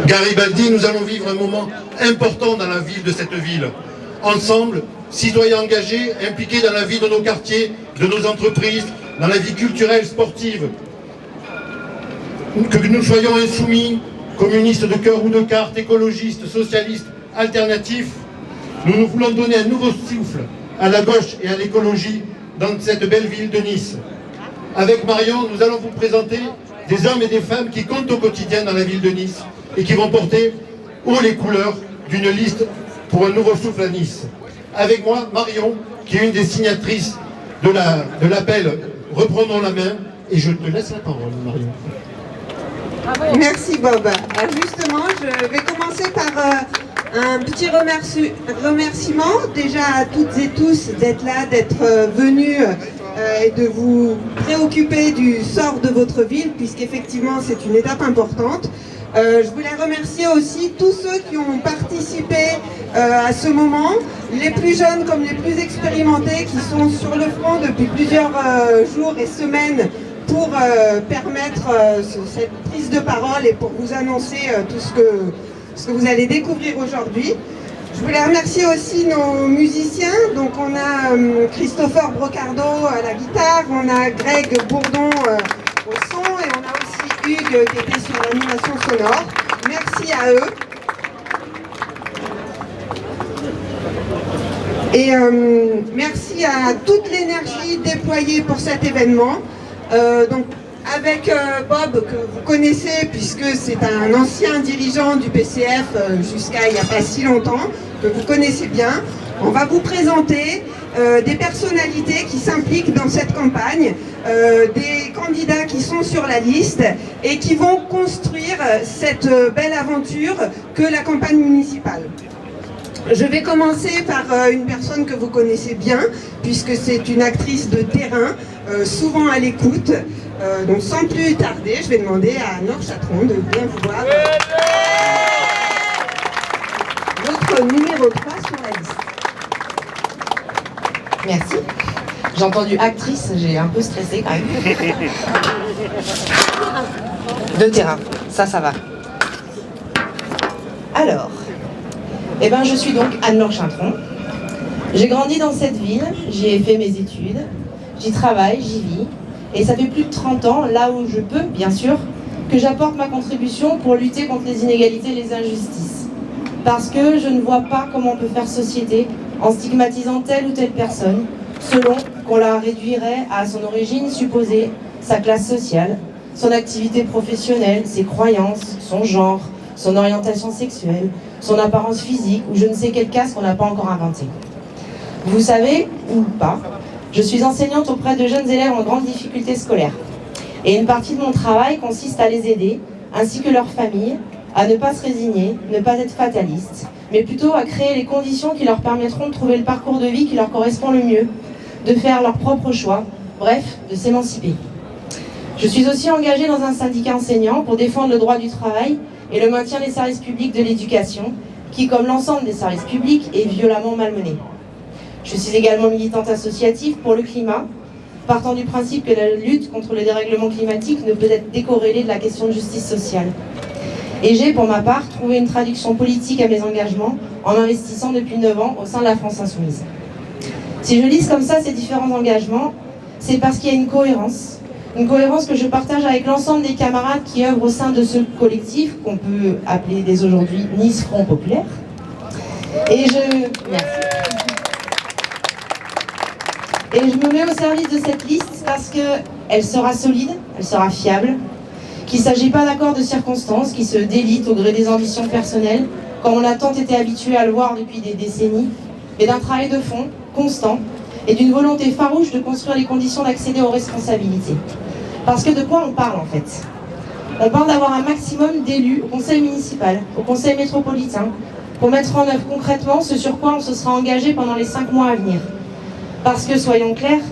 Garibaldi, nous allons vivre un moment important dans la vie de cette ville. Ensemble, citoyens engagés, impliqués dans la vie de nos quartiers, de nos entreprises, dans la vie culturelle, sportive. Que nous soyons insoumis, communistes de cœur ou de carte, écologistes, socialistes, alternatifs, nous voulons donner un nouveau souffle à la gauche et à l'écologie dans cette belle ville de Nice. Avec Marion, nous allons vous présenter des hommes et des femmes qui comptent au quotidien dans la ville de Nice et qui vont porter haut les couleurs d'une liste pour un nouveau souffle à Nice. Avec moi, Marion, qui est une des signatrices de l'appel Reprenons la main, et je te laisse la parole, Marion. Merci Bob. Justement, je vais commencer par un petit remerciement déjà à toutes et tous d'être là, d'être venus et de vous préoccuper du sort de votre ville, puisqu'effectivement c'est une étape importante. Je voulais remercier aussi tous ceux qui ont participé à ce moment, les plus jeunes comme les plus expérimentés, qui sont sur le front depuis plusieurs jours et semaines pour permettre cette prise de parole et pour vous annoncer tout ce que vous allez découvrir aujourd'hui. Je voulais remercier aussi nos musiciens. Donc on a Christopher Brocardo à la guitare, on a Greg Bourdon au son et on a aussi Hugues qui était sur l'animation sonore. Merci à eux. Et merci à toute l'énergie déployée pour cet événement. Donc avec Bob, que vous connaissez puisque c'est un ancien dirigeant du PCF jusqu'à il n'y a pas si longtemps, que vous connaissez bien, on va vous présenter des personnalités qui s'impliquent dans cette campagne, des candidats qui sont sur la liste et qui vont construire cette belle aventure que la campagne municipale. Je vais commencer par une personne que vous connaissez bien, puisque c'est une actrice de terrain, souvent à l'écoute. Donc sans plus tarder, je vais demander à Nord Chatron de bien vouloir votre numéro 3 sur la liste. Merci. J'ai entendu actrice, j'ai un peu stressé quand même. De terrain, ça va. Alors, je suis donc Anne-Laure Chatron. J'ai grandi dans cette ville, j'y ai fait mes études, j'y travaille, j'y vis. Et ça fait plus de 30 ans, là où je peux, bien sûr, que j'apporte ma contribution pour lutter contre les inégalités et les injustices. Parce que je ne vois pas comment on peut faire société en stigmatisant telle ou telle personne, selon qu'on la réduirait à son origine supposée, sa classe sociale, son activité professionnelle, ses croyances, son genre, son orientation sexuelle, son apparence physique ou je ne sais quel casque qu'on n'a pas encore inventé. Vous savez, ou pas, je suis enseignante auprès de jeunes élèves en grande difficulté scolaire. Et une partie de mon travail consiste à les aider, ainsi que leurs familles, à ne pas se résigner, ne pas être fatalistes, mais plutôt à créer les conditions qui leur permettront de trouver le parcours de vie qui leur correspond le mieux, de faire leurs propres choix, bref, de s'émanciper. Je suis aussi engagée dans un syndicat enseignant pour défendre le droit du travail et le maintien des services publics de l'éducation, qui, comme l'ensemble des services publics, est violemment malmené. Je suis également militante associative pour le climat, partant du principe que la lutte contre le dérèglement climatique ne peut être décorrélée de la question de justice sociale. Et j'ai, pour ma part, trouvé une traduction politique à mes engagements en investissant depuis 9 ans au sein de la France Insoumise. Si je liste comme ça ces différents engagements, c'est parce qu'il y a une cohérence que je partage avec l'ensemble des camarades qui œuvrent au sein de ce collectif qu'on peut appeler dès aujourd'hui Nice Front Populaire. Et je me mets au service de cette liste parce qu'elle sera solide, elle sera fiable, qu'il ne s'agit pas d'accords de circonstances qui se délitent au gré des ambitions personnelles, comme on a tant été habitué à le voir depuis des décennies, mais d'un travail de fond, constant, et d'une volonté farouche de construire les conditions d'accéder aux responsabilités. Parce que de quoi on parle en fait? On parle d'avoir un maximum d'élus au conseil municipal, au conseil métropolitain, pour mettre en œuvre concrètement ce sur quoi on se sera engagé pendant les 5 mois à venir. Parce que, soyons clairs,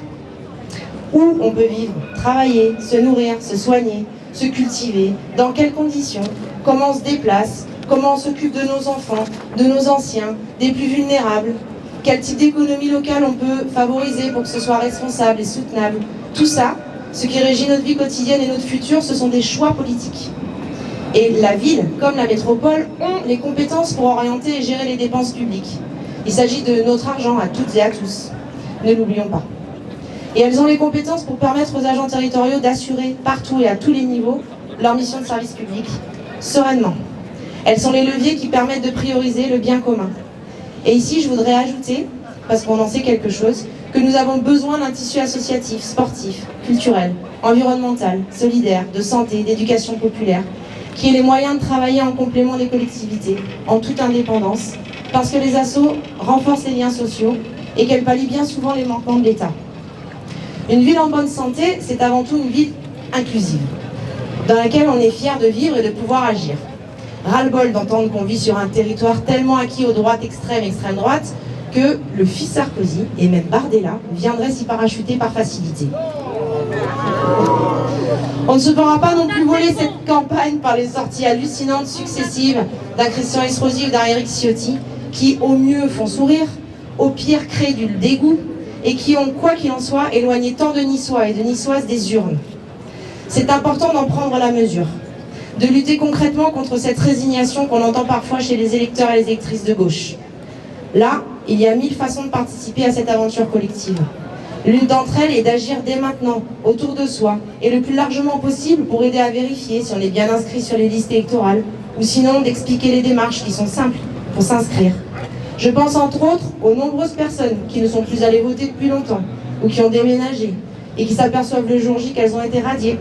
où on peut vivre, travailler, se nourrir, se soigner, se cultiver, dans quelles conditions, comment on se déplace, comment on s'occupe de nos enfants, de nos anciens, des plus vulnérables, quel type d'économie locale on peut favoriser pour que ce soit responsable et soutenable. Tout ça, ce qui régit notre vie quotidienne et notre futur, ce sont des choix politiques. Et la ville, comme la métropole, ont les compétences pour orienter et gérer les dépenses publiques. Il s'agit de notre argent à toutes et à tous. Ne l'oublions pas. Et elles ont les compétences pour permettre aux agents territoriaux d'assurer partout et à tous les niveaux leur mission de service public sereinement. Elles sont les leviers qui permettent de prioriser le bien commun. Et ici, je voudrais ajouter, parce qu'on en sait quelque chose, que nous avons besoin d'un tissu associatif, sportif, culturel, environnemental, solidaire, de santé, d'éducation populaire, qui ait les moyens de travailler en complément des collectivités, en toute indépendance, parce que les assos renforcent les liens sociaux et qu'elles pallient bien souvent les manquements de l'État. Une ville en bonne santé, c'est avant tout une ville inclusive, dans laquelle on est fier de vivre et de pouvoir agir. Ras-le-bol d'entendre qu'on vit sur un territoire tellement acquis aux droites extrêmes, extrême droite, que le fils Sarkozy, et même Bardella, viendraient s'y parachuter par facilité. On ne se fera pas non plus voler cette campagne par les sorties hallucinantes successives d'un Christian Estrosi ou d'un Éric Ciotti, qui au mieux font sourire, au pire créent du dégoût, et qui ont, quoi qu'il en soit, éloigné tant de Niçois et de Niçoises des urnes. C'est important d'en prendre la mesure, de lutter concrètement contre cette résignation qu'on entend parfois chez les électeurs et les électrices de gauche. Là, il y a 1000 façons de participer à cette aventure collective. L'une d'entre elles est d'agir dès maintenant, autour de soi, et le plus largement possible pour aider à vérifier si on est bien inscrit sur les listes électorales, ou sinon d'expliquer les démarches qui sont simples pour s'inscrire. Je pense entre autres aux nombreuses personnes qui ne sont plus allées voter depuis longtemps, ou qui ont déménagé, et qui s'aperçoivent le jour J qu'elles ont été radiées.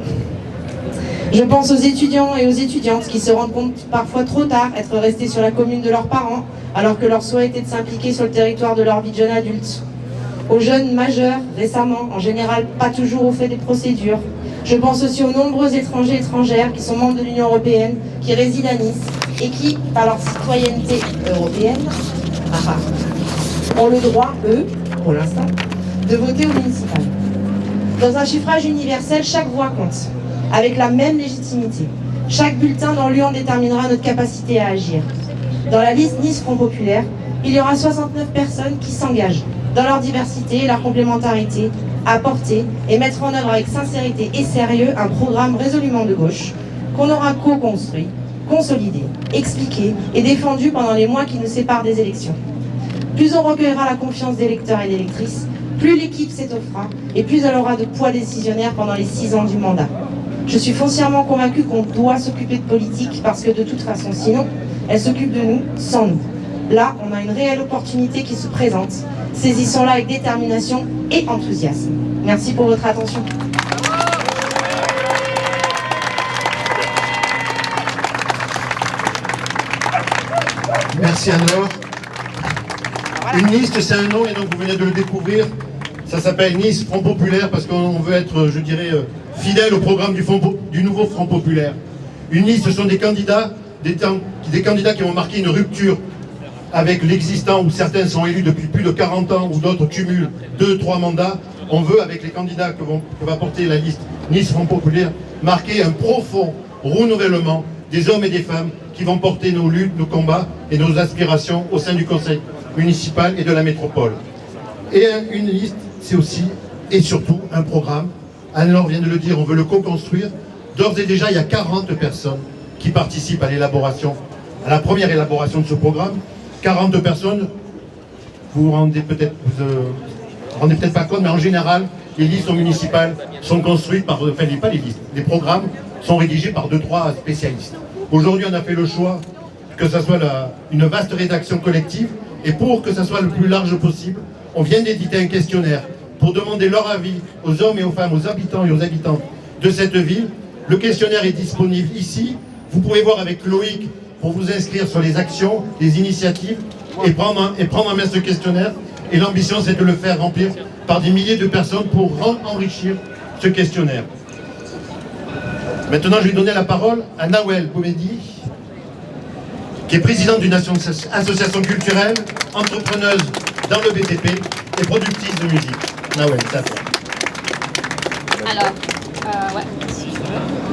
Je pense aux étudiants et aux étudiantes qui se rendent compte parfois trop tard être restés sur la commune de leurs parents, alors que leur souhait était de s'impliquer sur le territoire de leur vie de jeune adulte. Aux jeunes majeurs, récemment, en général pas toujours au fait des procédures. Je pense aussi aux nombreux étrangers et étrangères qui sont membres de l'Union européenne, qui résident à Nice et qui, par leur citoyenneté européenne, ont le droit, eux, pour l'instant, de voter au municipal. Dans un chiffrage universel, chaque voix compte, avec la même légitimité. Chaque bulletin dans l'urne déterminera notre capacité à agir. Dans la liste Nice Front Populaire, il y aura 69 personnes qui s'engagent, dans leur diversité et leur complémentarité, à porter et mettre en œuvre avec sincérité et sérieux un programme résolument de gauche qu'on aura co-construit, consolidé, expliqué et défendu pendant les mois qui nous séparent des élections. Plus on recueillera la confiance des électeurs et d'électrices, plus l'équipe s'étoffera et plus elle aura de poids décisionnaire pendant les 6 ans du mandat. Je suis foncièrement convaincue qu'on doit s'occuper de politique parce que de toute façon, sinon, elle s'occupe de nous sans nous. Là, on a une réelle opportunité qui se présente. Saisissons-la avec détermination et enthousiasme. Merci pour votre attention. Merci Anne-Laure. Une liste, c'est un nom et donc vous venez de le découvrir. Ça s'appelle Nice Front Populaire parce qu'on veut être, je dirais, fidèle au programme du nouveau Front Populaire. Une liste, ce sont des candidats qui vont marquer une rupture avec l'existant où certains sont élus depuis plus de 40 ans ou d'autres cumulent 2-3 mandats. On veut, avec les candidats que va porter la liste Nice Front Populaire, marquer un profond renouvellement des hommes et des femmes qui vont porter nos luttes, nos combats et nos aspirations au sein du conseil municipal et de la métropole. Et une liste, c'est aussi et surtout un programme. Anne-Laure vient de le dire, on veut le co-construire. D'ores et déjà, il y a 40 personnes qui participent à l'élaboration, à la première élaboration de ce programme. 40 personnes, vous rendez peut-être pas compte, mais en général, les listes municipales sont construites par, enfin pas les listes, les programmes sont rédigés par 2-3 spécialistes. Aujourd'hui, on a fait le choix que ça soit une vaste rédaction collective, et pour que ça soit le plus large possible, on vient d'éditer un questionnaire pour demander leur avis aux hommes et aux femmes, aux habitants et aux habitantes de cette ville. Le questionnaire est disponible ici. Vous pouvez voir avec Loïc pour vous inscrire sur les actions, les initiatives et prendre en main ce questionnaire. Et l'ambition, c'est de le faire remplir par des milliers de personnes pour enrichir ce questionnaire. Maintenant, je vais donner la parole à Nawel Boumedi, qui est présidente d'une association culturelle, entrepreneuse dans le BTP et productrice de musique. Nawel, ça fait. Alors, ouais, si tu veux.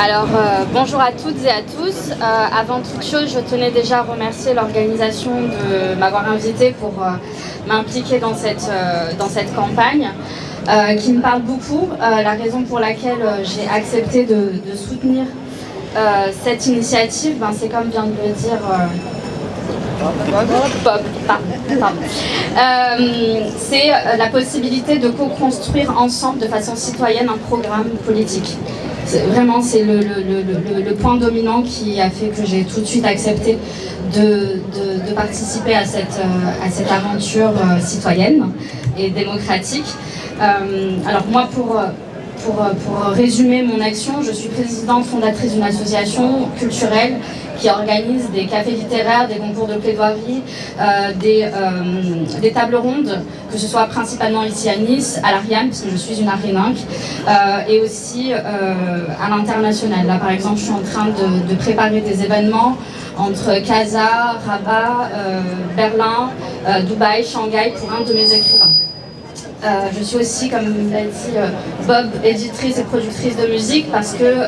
Alors, bonjour à toutes et à tous. Avant toute chose, je tenais déjà à remercier l'organisation de m'avoir invitée pour m'impliquer dans cette campagne. qui me parle beaucoup. La raison pour laquelle j'ai accepté de soutenir cette initiative, c'est comme vient de le dire Bob, c'est la possibilité de co-construire ensemble de façon citoyenne un programme politique. Vraiment, c'est le point dominant qui a fait que j'ai tout de suite accepté de participer à cette aventure citoyenne et démocratique. Alors moi, pour résumer mon action, je suis présidente fondatrice d'une association culturelle qui organise des cafés littéraires, des concours de plaidoirie, des tables rondes, que ce soit principalement ici à Nice, à l'Ariane, parce que je suis une aréninque, et aussi à l'international. Là, par exemple, je suis en train de préparer des événements entre Casa, Rabat, Berlin, Dubaï, Shanghai, pour un de mes écrivains. Je suis aussi, comme l'a dit Bob, éditrice et productrice de musique parce que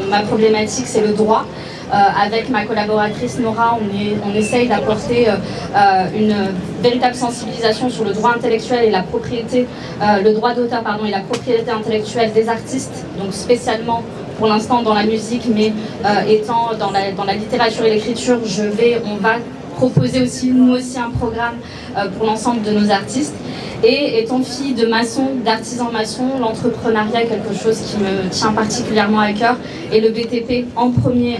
ma problématique c'est le droit. Avec ma collaboratrice Nora, on essaye d'apporter une véritable sensibilisation sur le droit intellectuel et la propriété, le droit d'auteur et la propriété intellectuelle des artistes, donc spécialement pour l'instant dans la musique, mais étant dans la littérature et l'écriture, on va proposer aussi, nous aussi, un programme pour l'ensemble de nos artistes. Et étant fille de maçon, d'artisan maçon, l'entrepreneuriat est quelque chose qui me tient particulièrement à cœur et le BTP en premier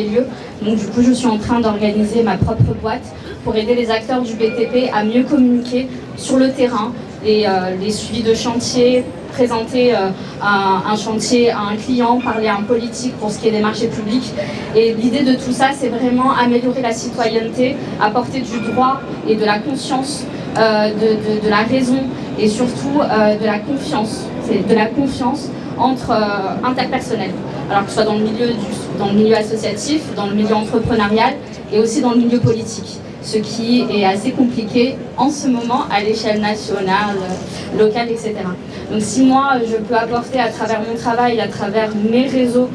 lieu. Donc du coup, je suis en train d'organiser ma propre boîte pour aider les acteurs du BTP à mieux communiquer sur le terrain et les suivis de chantier, présenter un chantier à un client, parler à un politique pour ce qui est des marchés publics. Et l'idée de tout ça, c'est vraiment améliorer la citoyenneté, apporter du droit et de la conscience, de la raison et surtout de la confiance. C'est de la confiance entre interpersonnels. Alors que ce soit dans le milieu associatif, dans le milieu entrepreneurial et aussi dans le milieu politique. Ce qui est assez compliqué en ce moment à l'échelle nationale, locale, etc. Donc si moi, je peux apporter à travers mon travail, à travers mes réseaux,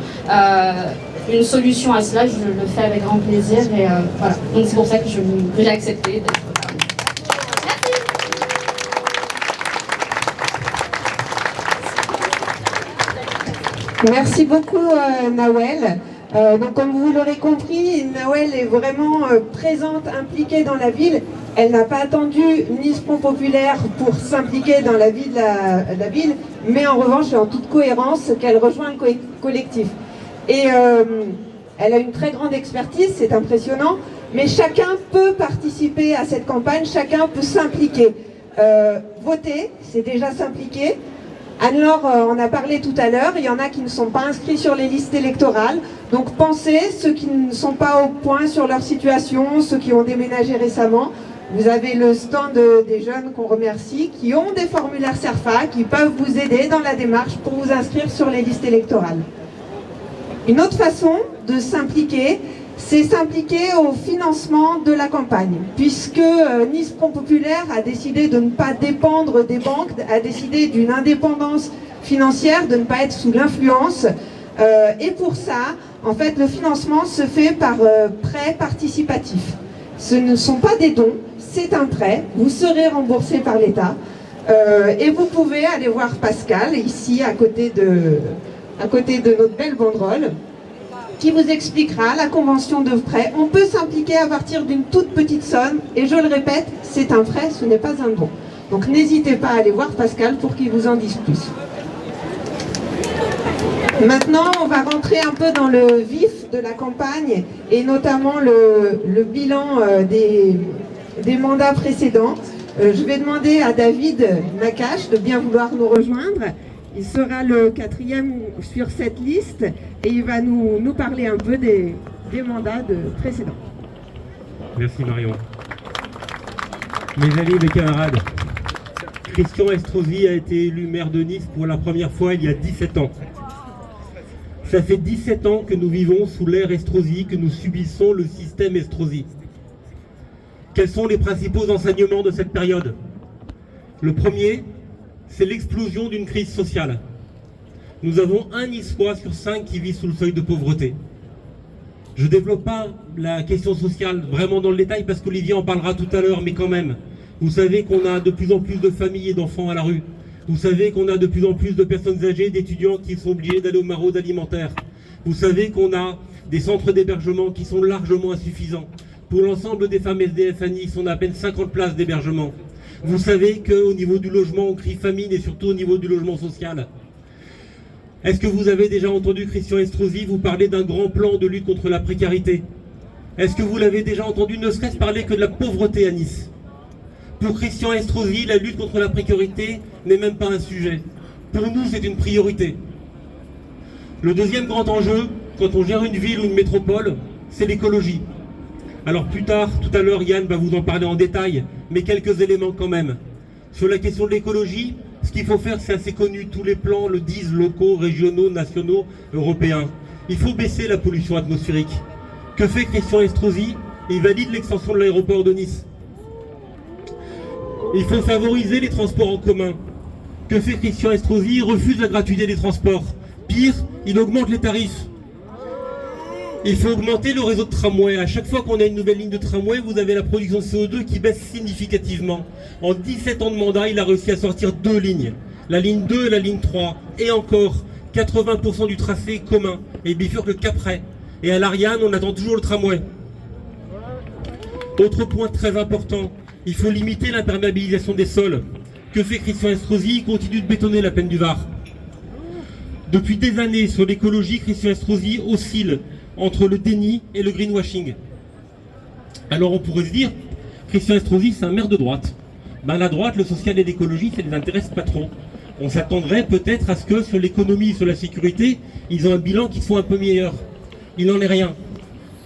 une solution à cela, je le fais avec grand plaisir. Et voilà. Donc c'est pour ça que j'ai accepté d'être parmi. Merci beaucoup Nawel. Donc comme vous l'aurez compris, Nawel est vraiment présente, impliquée dans la ville. Elle n'a pas attendu Nice Front Populaire pour s'impliquer dans la vie de la ville, mais en revanche, en toute cohérence, qu'elle rejoint un collectif. Et elle a une très grande expertise, c'est impressionnant, mais chacun peut participer à cette campagne, chacun peut s'impliquer. Voter, c'est déjà s'impliquer. Anne-Laure en a parlé tout à l'heure, il y en a qui ne sont pas inscrits sur les listes électorales. Donc pensez, ceux qui ne sont pas au point sur leur situation, ceux qui ont déménagé récemment, vous avez le stand des jeunes qu'on remercie, qui ont des formulaires CERFA, qui peuvent vous aider dans la démarche pour vous inscrire sur les listes électorales. Une autre façon de s'impliquer, c'est s'impliquer au financement de la campagne, puisque Nice Front Populaire a décidé de ne pas dépendre des banques, a décidé d'une indépendance financière, de ne pas être sous l'influence. Et pour ça, en fait, le financement se fait par prêt participatif. Ce ne sont pas des dons, c'est un prêt, vous serez remboursé par l'État. Et vous pouvez aller voir Pascal, ici, à côté de notre belle banderole, qui vous expliquera la convention de prêt. On peut s'impliquer à partir d'une toute petite somme, et je le répète, c'est un prêt, ce n'est pas un don. Donc n'hésitez pas à aller voir Pascal pour qu'il vous en dise plus. Maintenant, on va rentrer un peu dans le vif de la campagne, et notamment le bilan des mandats précédents. Je vais demander à David Nakache de bien vouloir nous rejoindre. Il sera le 4e sur cette liste et il va nous parler un peu des mandats précédents. Merci Marion. Mes amis, mes camarades, Christian Estrosi a été élu maire de Nice pour la première fois il y a 17 ans. Ça fait 17 ans que nous vivons sous l'ère Estrosi, que nous subissons le système Estrosi. Quels sont les principaux enseignements de cette période? Le premier, c'est l'explosion d'une crise sociale. Nous avons un Niçois sur 5 qui vit sous le seuil de pauvreté. Je ne développe pas la question sociale vraiment dans le détail parce qu'Olivier en parlera tout à l'heure, mais quand même, vous savez qu'on a de plus en plus de familles et d'enfants à la rue. Vous savez qu'on a de plus en plus de personnes âgées, d'étudiants qui sont obligés d'aller aux maraudes alimentaires. Vous savez qu'on a des centres d'hébergement qui sont largement insuffisants. Pour l'ensemble des femmes SDF à Nice, on a à peine 50 places d'hébergement. Vous savez qu'au niveau du logement, on crie famine et surtout au niveau du logement social. Est-ce que vous avez déjà entendu Christian Estrosi vous parler d'un grand plan de lutte contre la précarité? Est-ce que vous l'avez déjà entendu ne serait-ce parler que de la pauvreté à Nice? Pour Christian Estrosi, la lutte contre la précarité n'est même pas un sujet. Pour nous, c'est une priorité. Le deuxième grand enjeu, quand on gère une ville ou une métropole, c'est l'écologie. Alors plus tard, tout à l'heure, Yann va vous en parler en détail, mais quelques éléments quand même. Sur la question de l'écologie, ce qu'il faut faire, c'est assez connu. Tous les plans le disent, locaux, régionaux, nationaux, européens. Il faut baisser la pollution atmosphérique. Que fait Christian Estrosi? Il valide l'extension de l'aéroport de Nice. Il faut favoriser les transports en commun. Que fait Christian Estrosi? Il refuse la gratuité des transports. Pire, il augmente les tarifs. Il faut augmenter le réseau de tramway. À chaque fois qu'on a une nouvelle ligne de tramway, vous avez la production de CO2 qui baisse significativement. En 17 ans de mandat, il a réussi à sortir 2 lignes. La ligne 2 et la ligne 3. Et encore, 80% du tracé est commun. Et il bifurque qu'après. Et à l'Ariane, on attend toujours le tramway. Autre point très important, il faut limiter l'imperméabilisation des sols. Que fait Christian Estrosi? Il continue de bétonner la plaine du Var. Depuis des années, sur l'écologie, Christian Estrosi oscille entre le déni et le greenwashing. Alors on pourrait se dire, Christian Estrosi, c'est un maire de droite. Ben, la droite, le social et l'écologie, ça ne les intéresse pas trop. On s'attendrait peut-être à ce que sur l'économie, sur la sécurité, ils ont un bilan qui soit un peu meilleur. Il n'en est rien.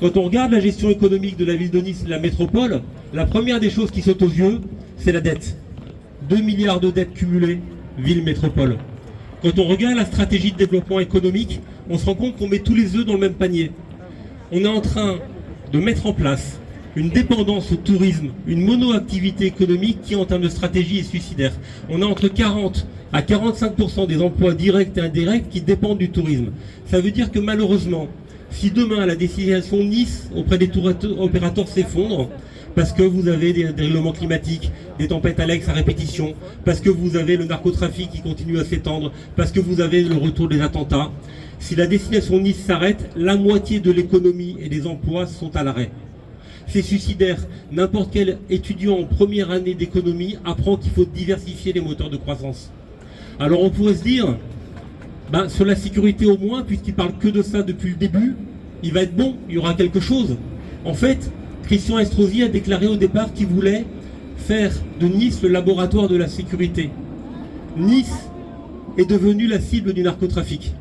Quand on regarde la gestion économique de la ville de Nice et de la métropole, la première des choses qui saute aux yeux, c'est la dette. 2 milliards de dettes cumulées, ville-métropole. Quand on regarde la stratégie de développement économique, on se rend compte qu'on met tous les œufs dans le même panier. On est en train de mettre en place une dépendance au tourisme, une monoactivité économique qui, en termes de stratégie, est suicidaire. On a entre 40 à 45% des emplois directs et indirects qui dépendent du tourisme. Ça veut dire que malheureusement, si demain la destination Nice auprès des tour opérateurs s'effondre, parce que vous avez des règlements climatiques, des tempêtes à répétition, parce que vous avez le narcotrafic qui continue à s'étendre, parce que vous avez le retour des attentats. Si la destination Nice s'arrête, la moitié de l'économie et des emplois sont à l'arrêt. C'est suicidaire. N'importe quel étudiant en première année d'économie apprend qu'il faut diversifier les moteurs de croissance. Alors on pourrait se dire, ben, sur la sécurité au moins, puisqu'il parle que de ça depuis le début, il va être bon, il y aura quelque chose. En fait, Christian Estrosi a déclaré au départ qu'il voulait faire de Nice le laboratoire de la sécurité. Nice est devenue la cible du narcotrafic.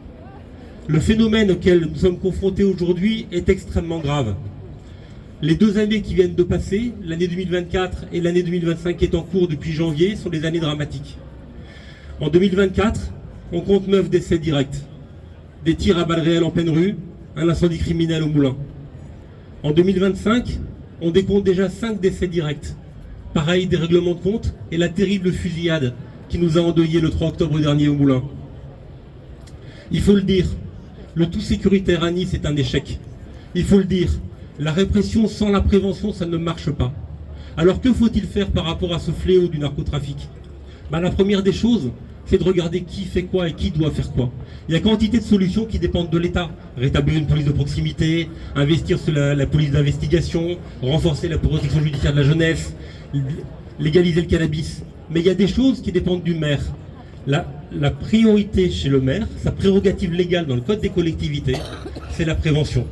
Le phénomène auquel nous sommes confrontés aujourd'hui est extrêmement grave. Les 2 années qui viennent de passer, l'année 2024 et l'année 2025 qui est en cours depuis janvier, sont des années dramatiques. En 2024, on compte 9 décès directs. Des tirs à balles réelles en pleine rue, un incendie criminel au moulin. En 2025, on décompte déjà 5 décès directs. Pareil, des règlements de compte et la terrible fusillade qui nous a endeuillés le 3 octobre dernier au moulin. Il faut le dire, le tout sécuritaire à Nice est un échec. Il faut le dire, la répression sans la prévention, ça ne marche pas. Alors que faut-il faire par rapport à ce fléau du narcotrafic? Ben, la première des choses, c'est de regarder qui fait quoi et qui doit faire quoi. Il y a quantité de solutions qui dépendent de l'État. Rétablir une police de proximité, investir sur la police d'investigation, renforcer la protection judiciaire de la jeunesse, légaliser le cannabis. Mais il y a des choses qui dépendent du maire. La priorité chez le maire, sa prérogative légale dans le code des collectivités, c'est la prévention.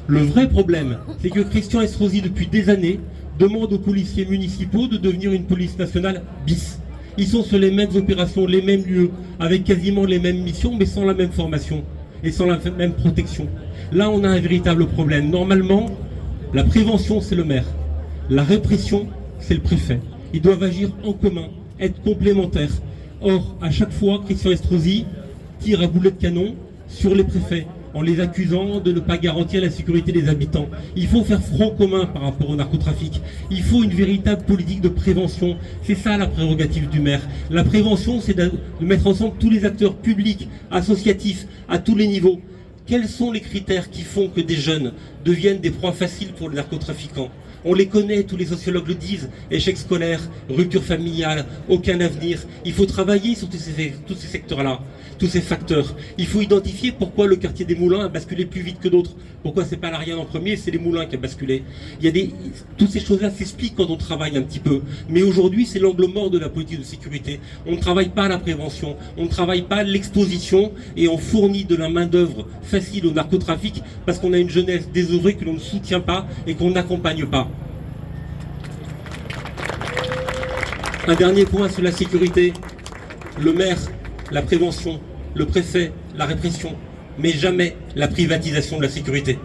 Le vrai problème, c'est que Christian Estrosi, depuis des années, demande aux policiers municipaux de devenir une police nationale bis. Ils sont sur les mêmes opérations, les mêmes lieux, avec quasiment les mêmes missions, mais sans la même formation et sans la même protection. Là, on a un véritable problème. Normalement, la prévention, c'est le maire. La répression, c'est le préfet. Ils doivent agir en commun, être complémentaires. Or, à chaque fois, Christian Estrosi tire à boulet de canon sur les préfets, en les accusant de ne pas garantir la sécurité des habitants. Il faut faire front commun par rapport au narcotrafic. Il faut une véritable politique de prévention. C'est ça la prérogative du maire. La prévention, c'est de mettre ensemble tous les acteurs publics, associatifs, à tous les niveaux. Quels sont les critères qui font que des jeunes deviennent des proies faciles pour les narcotrafiquants? On les connaît, tous les sociologues le disent, échec scolaire, rupture familiale, aucun avenir. Il faut travailler sur tous ces secteurs-là, tous ces facteurs. Il faut identifier pourquoi le quartier des Moulins a basculé plus vite que d'autres. Pourquoi c'est pas l'Ariane en premier, c'est les Moulins qui a basculé. Toutes ces choses-là s'expliquent quand on travaille un petit peu. Mais aujourd'hui, c'est l'angle mort de la politique de sécurité. On ne travaille pas la prévention, on ne travaille pas l'exposition et on fournit de la main-d'œuvre facile au narcotrafic parce qu'on a une jeunesse désœuvrée que l'on ne soutient pas et qu'on n'accompagne pas. Un dernier point sur la sécurité. Le maire, la prévention, le préfet, la répression, mais jamais la privatisation de la sécurité.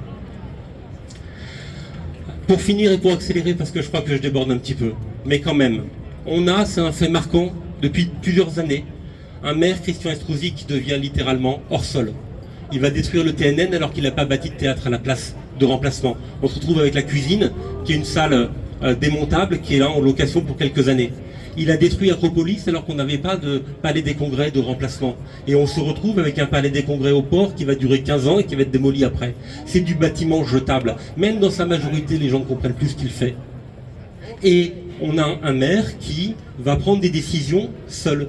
Pour finir et pour accélérer, parce que je crois que je déborde un petit peu, mais quand même, c'est un fait marquant depuis plusieurs années, un maire, Christian Estrosi, qui devient littéralement hors sol. Il va détruire le TNN alors qu'il n'a pas bâti de théâtre à la place de remplacement. On se retrouve avec la cuisine, qui est une salle démontable, qui est là en location pour quelques années. Il a détruit Acropolis alors qu'on n'avait pas de palais des congrès de remplacement. Et on se retrouve avec un palais des congrès au port qui va durer 15 ans et qui va être démoli après. C'est du bâtiment jetable. Même dans sa majorité, les gens ne comprennent plus ce qu'il fait. Et on a un maire qui va prendre des décisions seul,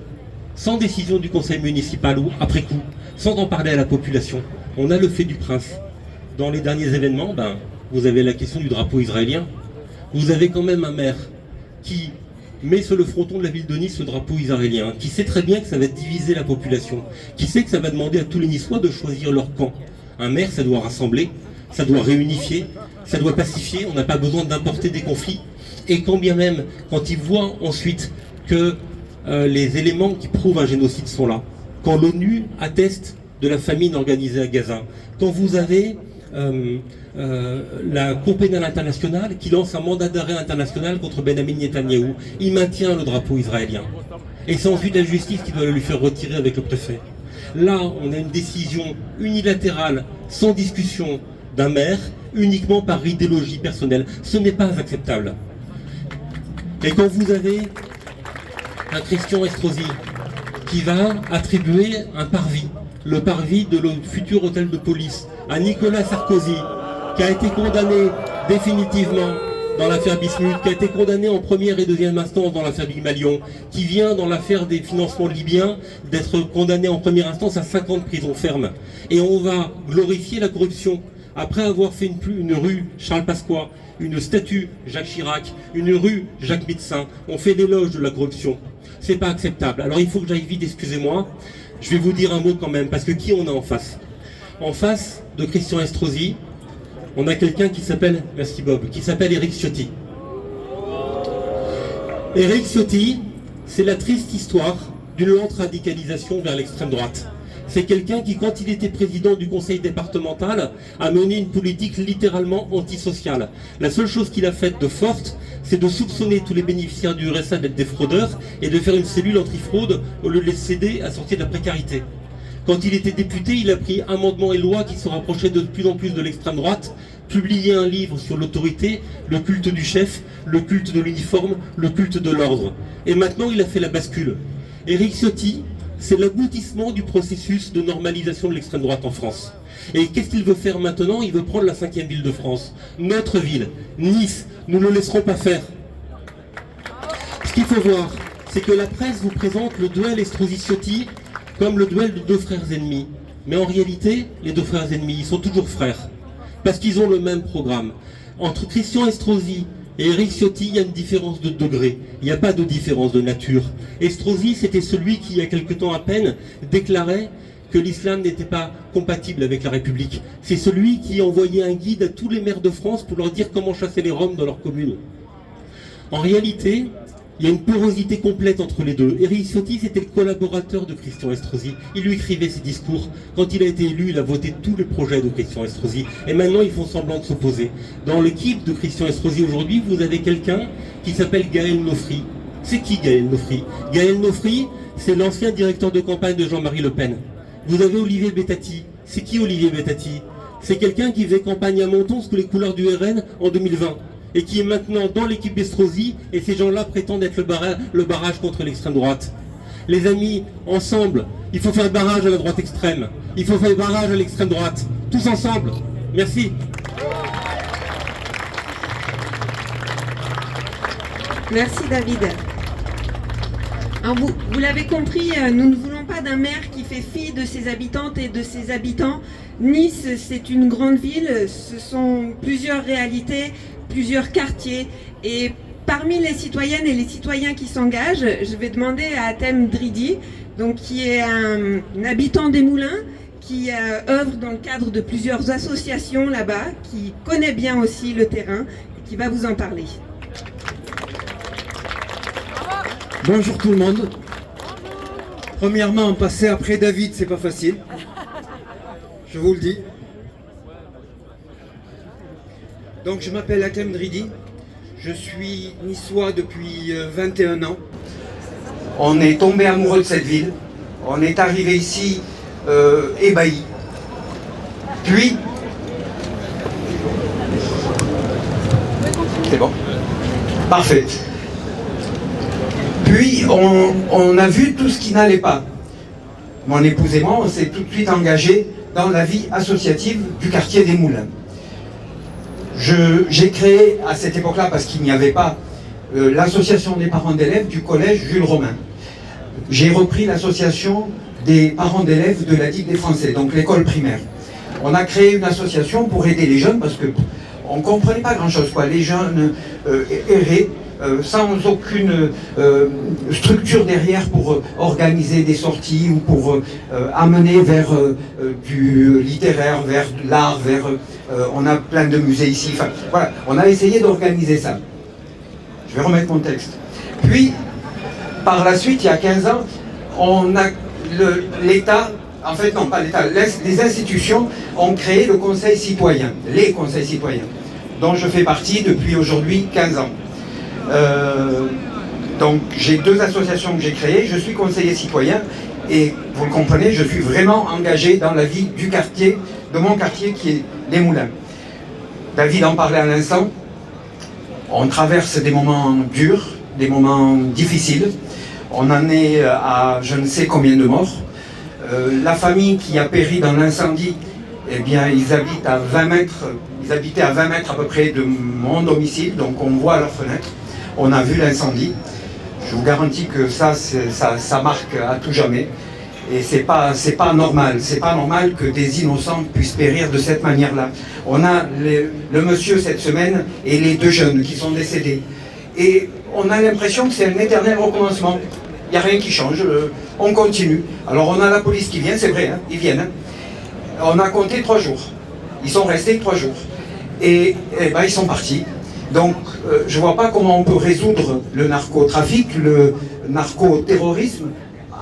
sans décision du conseil municipal ou après coup, sans en parler à la population. On a le fait du prince. Dans les derniers événements, vous avez la question du drapeau israélien. Vous avez quand même un maire qui met sur le fronton de la ville de Nice le drapeau israélien, qui sait très bien que ça va diviser la population, qui sait que ça va demander à tous les Niçois de choisir leur camp. Un maire, ça doit rassembler, ça doit réunifier, ça doit pacifier, on n'a pas besoin d'importer des conflits. Et quand bien même, quand il voit ensuite que les éléments qui prouvent un génocide sont là, quand l'ONU atteste de la famine organisée à Gaza, quand vous avez la Cour pénale internationale qui lance un mandat d'arrêt international contre Benjamin Netanyahou, il maintient le drapeau israélien. Et c'est ensuite la justice qui doit le lui faire retirer avec le préfet. Là, on a une décision unilatérale, sans discussion, d'un maire, uniquement par idéologie personnelle. Ce n'est pas acceptable. Et quand vous avez un Christian Estrosi qui va attribuer un parvis, le parvis de le futur hôtel de police, à Nicolas Sarkozy, qui a été condamné définitivement dans l'affaire Bismuth, qui a été condamné en première et deuxième instance dans l'affaire Big-Malion, qui vient dans l'affaire des financements libyens d'être condamné en première instance à 5 ans de prison ferme. Et on va glorifier la corruption. Après avoir fait une rue Charles Pasqua, une statue Jacques Chirac, une rue Jacques Médecin, on fait l'éloge de la corruption. C'est pas acceptable. Alors il faut que j'aille vite, excusez-moi. Je vais vous dire un mot quand même, parce que qui on a en face? En face de Christian Estrosi, on a quelqu'un qui s'appelle, merci Bob, qui s'appelle Éric Ciotti. Éric Ciotti, c'est la triste histoire d'une lente radicalisation vers l'extrême droite. C'est quelqu'un qui, quand il était président du conseil départemental, a mené une politique littéralement antisociale. La seule chose qu'il a faite de forte, c'est de soupçonner tous les bénéficiaires du RSA d'être des fraudeurs et de faire une cellule antifraude au lieu de les céder à sortir de la précarité. Quand il était député, il a pris amendements et lois qui se rapprochaient de plus en plus de l'extrême droite, publié un livre sur l'autorité, le culte du chef, le culte de l'uniforme, le culte de l'ordre. Et maintenant, il a fait la bascule. Éric Ciotti, c'est l'aboutissement du processus de normalisation de l'extrême droite en France. Et qu'est-ce qu'il veut faire maintenant? Il veut prendre la 5e ville de France, notre ville, Nice. Nous ne le laisserons pas faire. Ce qu'il faut voir, c'est que la presse vous présente le duel Estrosi-Ciotti comme le duel de deux frères ennemis. Mais en réalité, les deux frères ennemis, ils sont toujours frères. Parce qu'ils ont le même programme. Entre Christian Estrosi et Éric Ciotti, il y a une différence de degré. Il n'y a pas de différence de nature. Estrosi, c'était celui qui, il y a quelque temps à peine, déclarait que l'islam n'était pas compatible avec la République. C'est celui qui envoyait un guide à tous les maires de France pour leur dire comment chasser les Roms dans leur commune. En réalité, il y a une porosité complète entre les deux. Éric Ciotti, c'était le collaborateur de Christian Estrosi. Il lui écrivait ses discours. Quand il a été élu, il a voté tous les projets de Christian Estrosi. Et maintenant, ils font semblant de s'opposer. Dans l'équipe de Christian Estrosi aujourd'hui, vous avez quelqu'un qui s'appelle Gaël Nofri. C'est qui Gaël Nofri? Gaël Nofri, c'est l'ancien directeur de campagne de Jean-Marie Le Pen. Vous avez Olivier Bettati. C'est qui Olivier Bettati? C'est quelqu'un qui faisait campagne à Menton sous les couleurs du RN en 2020. Et qui est maintenant dans l'équipe d'Estrosi, et ces gens-là prétendent être le barrage contre l'extrême droite. Les amis, ensemble, il faut faire barrage à la droite extrême, il faut faire barrage à l'extrême droite, tous ensemble. Merci. Merci David. Alors vous l'avez compris, nous ne voulons pas d'un maire qui fait fi de ses habitantes et de ses habitants. Nice, c'est une grande ville, ce sont plusieurs réalités, plusieurs quartiers. Et parmi les citoyennes et les citoyens qui s'engagent, je vais demander à Atem Dridi, donc, qui est un habitant des Moulins, qui œuvre dans le cadre de plusieurs associations là-bas, qui connaît bien aussi le terrain et qui va vous en parler. Bonjour tout le monde. Premièrement, passer après David, c'est pas facile. Je vous le dis. Donc je m'appelle Atem Dridi. Je suis niçois depuis 21 ans. On est tombé amoureux de cette ville. On est arrivé ici ébahi. Puis... C'est bon. Parfait. Puis on a vu tout ce qui n'allait pas. Mon épouse et moi, on s'est tout de suite engagés dans la vie associative du quartier des Moulins. J'ai créé à cette époque-là, parce qu'il n'y avait pas l'association des parents d'élèves du collège Jules Romain. J'ai repris l'association des parents d'élèves de la Digue des Français, donc l'école primaire. On a créé une association pour aider les jeunes, parce que on ne comprenait pas grand-chose, quoi. Les jeunes erraient sans aucune structure derrière pour organiser des sorties ou pour amener vers du littéraire, vers l'art, vers... on a plein de musées ici. Enfin, voilà, on a essayé d'organiser ça. Je vais remettre mon texte. Puis, par la suite, il y a 15 ans, on a l'État... En fait, non, pas l'État. Les institutions ont créé le Conseil citoyen, les conseils citoyens, dont je fais partie depuis aujourd'hui 15 ans. Donc, j'ai deux associations que j'ai créées. Je suis conseiller citoyen et, vous le comprenez, je suis vraiment engagé dans la vie du quartier, de mon quartier qui est les Moulins. David en parlait à l'instant. On traverse des moments durs, des moments difficiles. On en est à je ne sais combien de morts. La famille qui a péri dans l'incendie, eh bien, ils habitent à 20 mètres, ils habitaient à 20 mètres à peu près de mon domicile, donc on voit à leurs fenêtres. On a vu l'incendie. Je vous garantis que ça marque à tout jamais. Et c'est pas normal. C'est pas normal que des innocents puissent périr de cette manière-là. On a le monsieur cette semaine et les deux jeunes qui sont décédés. Et on a l'impression que c'est un éternel recommencement. Il n'y a rien qui change, on continue. Alors on a la police qui vient, c'est vrai, hein, ils viennent. Hein. On a compté 3 jours. Ils sont restés 3 jours. Et ben, ils sont partis. Donc je ne vois pas comment on peut résoudre le narcotrafic, le narcoterrorisme,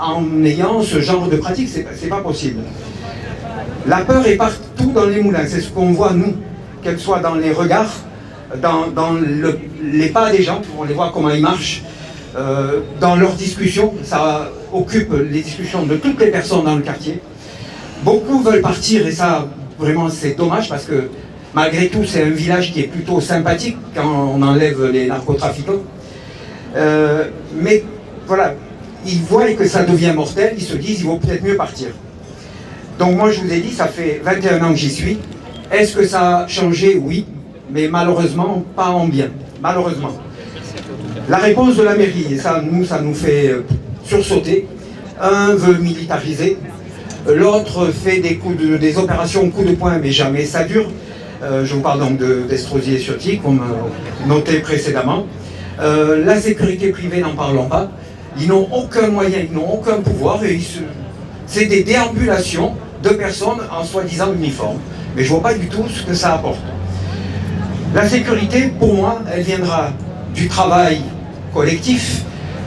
en ayant ce genre de pratique. C'est pas possible. La peur est partout dans les moulins. C'est ce qu'on voit, nous, qu'elle soit dans les regards, dans les pas des gens, on les voit comment ils marchent. Dans leurs discussions, ça occupe les discussions de toutes les personnes dans le quartier. Beaucoup veulent partir et ça, vraiment, c'est dommage parce que malgré tout, c'est un village qui est plutôt sympathique quand on enlève les narcotrafiquants. Mais voilà, ils voient que ça devient mortel, ils se disent il vaut peut-être mieux partir. Donc moi, je vous ai dit, ça fait 21 ans que j'y suis. Est-ce que ça a changé? Oui, mais malheureusement, pas en bien. Malheureusement. La réponse de la mairie, et ça nous fait sursauter. Un veut militariser, l'autre fait des opérations coup de poing, mais jamais ça dure. Je vous parle donc d'Estrosi et Ciotti, comme noté précédemment. La sécurité privée, n'en parlons pas. Ils n'ont aucun moyen, ils n'ont aucun pouvoir, et c'est des déambulations de personnes en soi-disant uniformes. Mais je ne vois pas du tout ce que ça apporte. La sécurité, pour moi, elle viendra du travail collectif,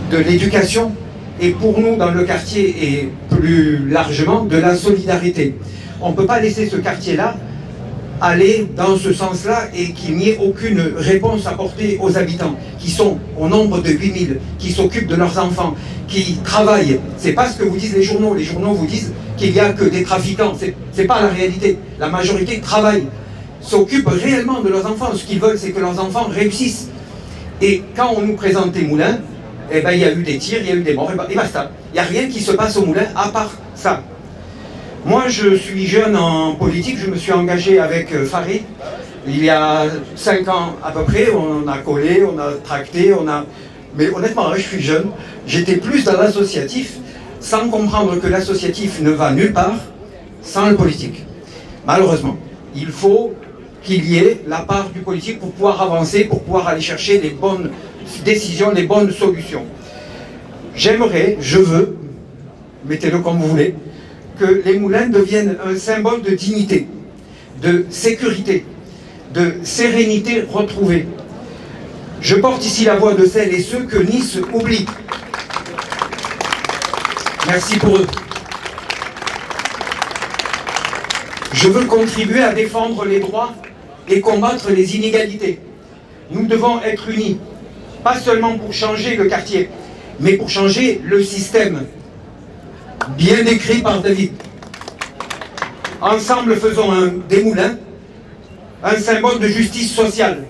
de l'éducation, et pour nous, dans le quartier, et plus largement, de la solidarité. On ne peut pas laisser ce quartier-là aller dans ce sens-là et qu'il n'y ait aucune réponse apportée aux habitants, qui sont au nombre de 8000, qui s'occupent de leurs enfants, qui travaillent. C'est pas ce que vous disent les journaux. Les journaux vous disent qu'il n'y a que des trafiquants. C'est pas la réalité. La majorité travaille, s'occupent réellement de leurs enfants. Ce qu'ils veulent, c'est que leurs enfants réussissent. Et quand on nous présente les moulins, eh ben, il y a eu des tirs, il y a eu des morts, et basta. Il n'y a rien qui se passe au moulin à part ça. Moi, je suis jeune en politique, je me suis engagé avec Farid. Il y a 5 ans à peu près, on a collé, on a tracté, on a Mais honnêtement, je suis jeune, j'étais plus dans l'associatif, sans comprendre que l'associatif ne va nulle part sans le politique. Malheureusement, il faut qu'il y ait la part du politique pour pouvoir avancer, pour pouvoir aller chercher les bonnes décisions, les bonnes solutions. J'aimerais, je veux, mettez-le comme vous voulez, que les moulins deviennent un symbole de dignité, de sécurité, de sérénité retrouvée. Je porte ici la voix de celles et ceux que Nice oublie. Merci pour eux. Je veux contribuer à défendre les droits et combattre les inégalités. Nous devons être unis, pas seulement pour changer le quartier, mais pour changer le système, bien décrit par David. Ensemble, faisons des moulins un symbole de justice sociale.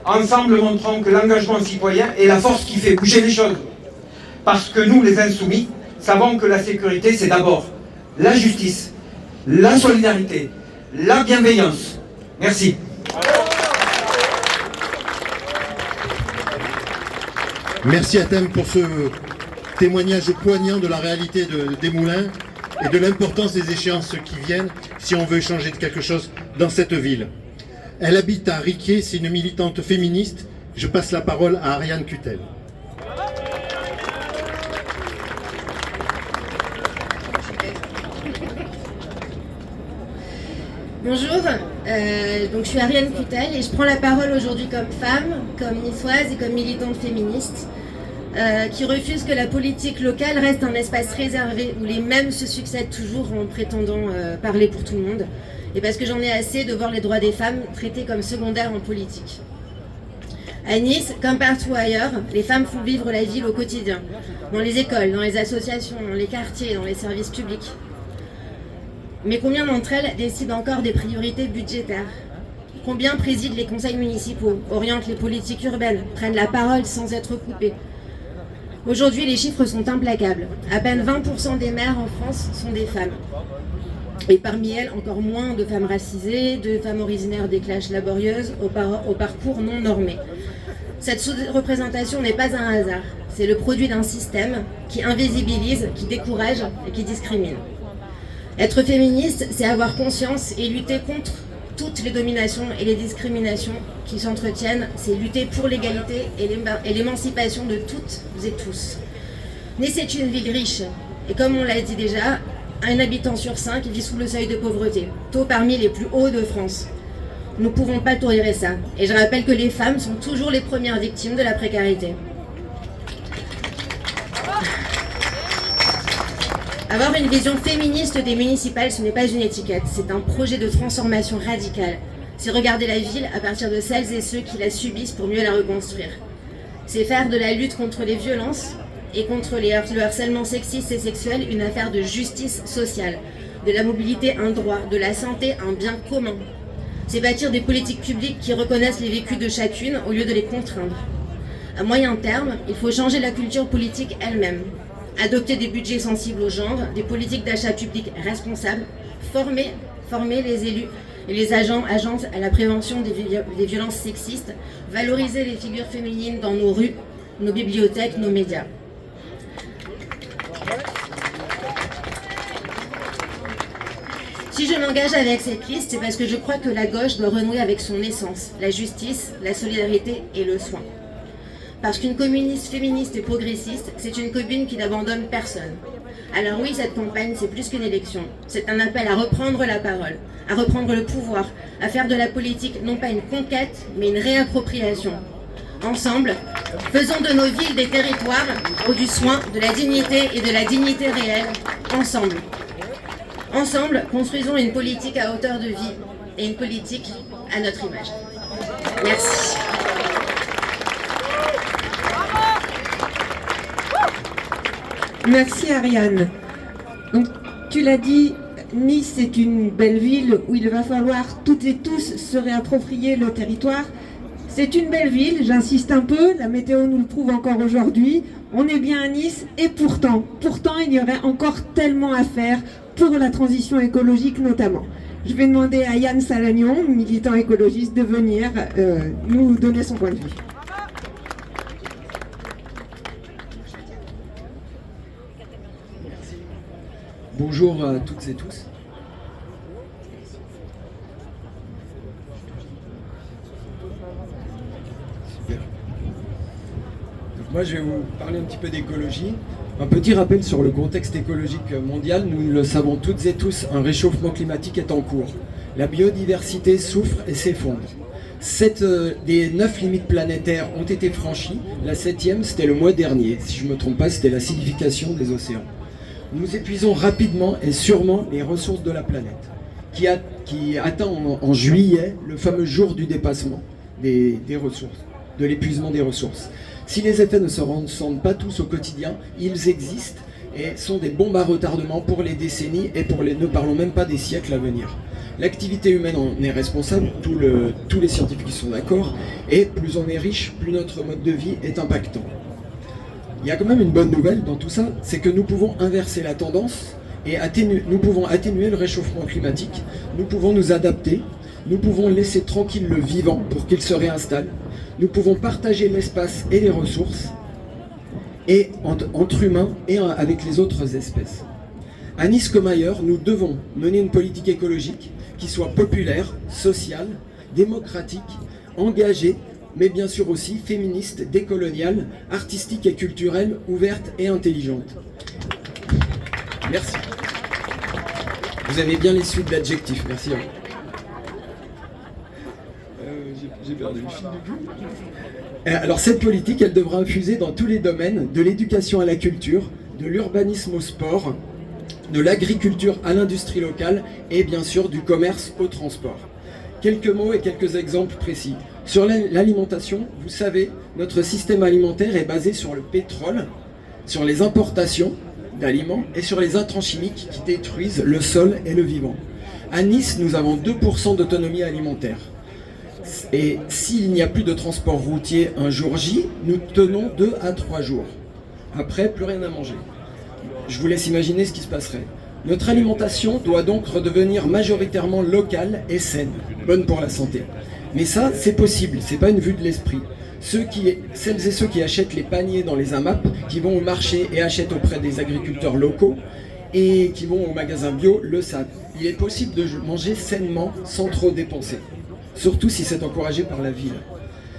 Ensemble, montrons que l'engagement citoyen est la force qui fait bouger les choses. Parce que nous, les insoumis, savons que la sécurité, c'est d'abord la justice, la solidarité, la bienveillance. Merci. Merci à Thème pour ce témoignage poignant de la réalité des moulins et de l'importance des échéances qui viennent si on veut changer de quelque chose dans cette ville. Elle habite à Riquier, c'est une militante féministe. Je passe la parole à Ariane Cutel. Bonjour, donc je suis Ariane Cutel et je prends la parole aujourd'hui comme femme, comme niçoise et comme militante féministe qui refuse que la politique locale reste un espace réservé où les mêmes se succèdent toujours en prétendant parler pour tout le monde, et parce que j'en ai assez de voir les droits des femmes traités comme secondaires en politique. À Nice, comme partout ailleurs, les femmes font vivre la ville au quotidien, dans les écoles, dans les associations, dans les quartiers, dans les services publics. Mais combien d'entre elles décident encore des priorités budgétaires? Combien président les conseils municipaux, orientent les politiques urbaines, prennent la parole sans être coupées? Aujourd'hui, les chiffres sont implacables. À peine 20% des maires en France sont des femmes. Et parmi elles, encore moins de femmes racisées, de femmes originaires des classes laborieuses, au parcours non normé. Cette sous-représentation n'est pas un hasard. C'est le produit d'un système qui invisibilise, qui décourage et qui discrimine. Être féministe, c'est avoir conscience et lutter contre toutes les dominations et les discriminations qui s'entretiennent. C'est lutter pour l'égalité et l'émancipation de toutes et tous. Nice est une ville riche. Et comme on l'a dit déjà, un habitant sur 5 vit sous le seuil de pauvreté, taux parmi les plus hauts de France. Nous ne pouvons pas tolérer ça. Et je rappelle que les femmes sont toujours les premières victimes de la précarité. Avoir une vision féministe des municipales, ce n'est pas une étiquette, c'est un projet de transformation radicale. C'est regarder la ville à partir de celles et ceux qui la subissent pour mieux la reconstruire. C'est faire de la lutte contre les violences et contre le harcèlement sexiste et sexuel une affaire de justice sociale, de la mobilité un droit, de la santé un bien commun. C'est bâtir des politiques publiques qui reconnaissent les vécus de chacune au lieu de les contraindre. À moyen terme, il faut changer la culture politique elle-même. Adopter des budgets sensibles au genre, des politiques d'achat public responsables, former les élus et les agences à la prévention des violences sexistes, valoriser les figures féminines dans nos rues, nos bibliothèques, nos médias. Si je m'engage avec cette liste, c'est parce que je crois que la gauche doit renouer avec son essence, la justice, la solidarité et le soin. Parce qu'une communiste féministe et progressiste, c'est une commune qui n'abandonne personne. Alors oui, cette campagne, c'est plus qu'une élection. C'est un appel à reprendre la parole, à reprendre le pouvoir, à faire de la politique non pas une conquête, mais une réappropriation. Ensemble, faisons de nos villes des territoires où du soin, de la dignité et de la dignité réelle. Ensemble. Ensemble, construisons une politique à hauteur de vie et une politique à notre image. Merci. Merci Ariane. Donc, tu l'as dit, Nice est une belle ville où il va falloir toutes et tous se réapproprier le territoire. C'est une belle ville, j'insiste un peu, la météo nous le prouve encore aujourd'hui. On est bien à Nice et pourtant, il y aurait encore tellement à faire pour la transition écologique notamment. Je vais demander à Yann Salagnon, militant écologiste, de venir nous donner son point de vue. Bonjour à toutes et tous. Super. Donc moi je vais vous parler un petit peu d'écologie. Un petit rappel sur le contexte écologique mondial. Nous le savons toutes et tous, un réchauffement climatique est en cours. La biodiversité souffre et s'effondre. 7 des 9 limites planétaires ont été franchies. La 7e, c'était le mois dernier. Si je ne me trompe pas, c'était l'acidification des océans. Nous épuisons rapidement et sûrement les ressources de la planète, qui atteint en juillet le fameux jour du dépassement des ressources, de l'épuisement des ressources. Si les effets ne se ressentent pas tous au quotidien, ils existent et sont des bombes à retardement pour les décennies et ne parlons même pas des siècles à venir. L'activité humaine en est responsable, tous les scientifiques sont d'accord, et plus on est riche, plus notre mode de vie est impactant. Il y a quand même une bonne nouvelle dans tout ça, c'est que nous pouvons inverser la tendance et nous pouvons atténuer le réchauffement climatique, nous pouvons nous adapter, nous pouvons laisser tranquille le vivant pour qu'il se réinstalle, nous pouvons partager l'espace et les ressources, et entre humains et avec les autres espèces. À Nice comme ailleurs, nous devons mener une politique écologique qui soit populaire, sociale, démocratique, engagée, mais bien sûr aussi féministe, décoloniale, artistique et culturelle, ouverte et intelligente. Merci. Vous avez bien les suites d'adjectifs, merci. J'ai perdu le fil du coup. Alors cette politique, elle devra infuser dans tous les domaines, de l'éducation à la culture, de l'urbanisme au sport, de l'agriculture à l'industrie locale et bien sûr du commerce au transport. Quelques mots et quelques exemples précis. Sur l'alimentation, vous savez, notre système alimentaire est basé sur le pétrole, sur les importations d'aliments et sur les intrants chimiques qui détruisent le sol et le vivant. À Nice, nous avons 2% d'autonomie alimentaire. Et s'il n'y a plus de transport routier un jour J, nous tenons 2 à 3 jours. Après, plus rien à manger. Je vous laisse imaginer ce qui se passerait. Notre alimentation doit donc redevenir majoritairement locale et saine, bonne pour la santé. Mais ça, c'est possible, c'est pas une vue de l'esprit. Celles et ceux qui achètent les paniers dans les AMAP, qui vont au marché et achètent auprès des agriculteurs locaux, et qui vont au magasin bio, le savent. Il est possible de manger sainement sans trop dépenser, surtout si c'est encouragé par la ville.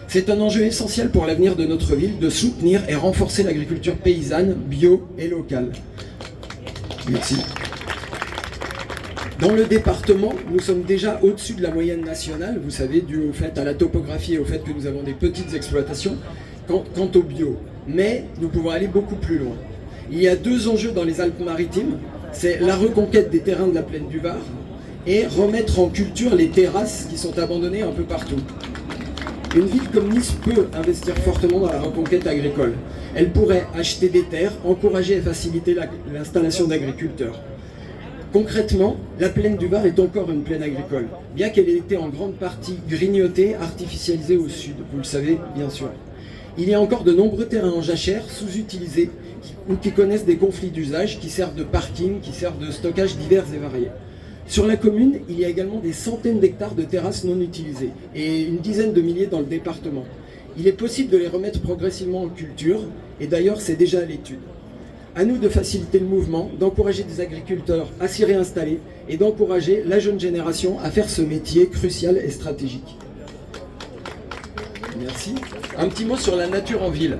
C'est un enjeu essentiel pour l'avenir de notre ville de soutenir et renforcer l'agriculture paysanne, bio et locale. Merci. Dans le département, nous sommes déjà au-dessus de la moyenne nationale, vous savez, dû au fait à la topographie et au fait que nous avons des petites exploitations, quant au bio. Mais nous pouvons aller beaucoup plus loin. Il y a 2 enjeux dans les Alpes-Maritimes, c'est la reconquête des terrains de la plaine du Var et remettre en culture les terrasses qui sont abandonnées un peu partout. Une ville comme Nice peut investir fortement dans la reconquête agricole. Elle pourrait acheter des terres, encourager et faciliter l'installation d'agriculteurs. Concrètement, la plaine du Var est encore une plaine agricole, bien qu'elle ait été en grande partie grignotée, artificialisée au sud, vous le savez bien sûr. Il y a encore de nombreux terrains en jachère sous-utilisés ou qui connaissent des conflits d'usage, qui servent de parking, qui servent de stockage divers et variés. Sur la commune, il y a également des centaines d'hectares de terrasses non utilisées et une dizaine de milliers dans le département. Il est possible de les remettre progressivement en culture et d'ailleurs c'est déjà à l'étude. À nous de faciliter le mouvement, d'encourager des agriculteurs à s'y réinstaller et d'encourager la jeune génération à faire ce métier crucial et stratégique. Merci. Un petit mot sur la nature en ville.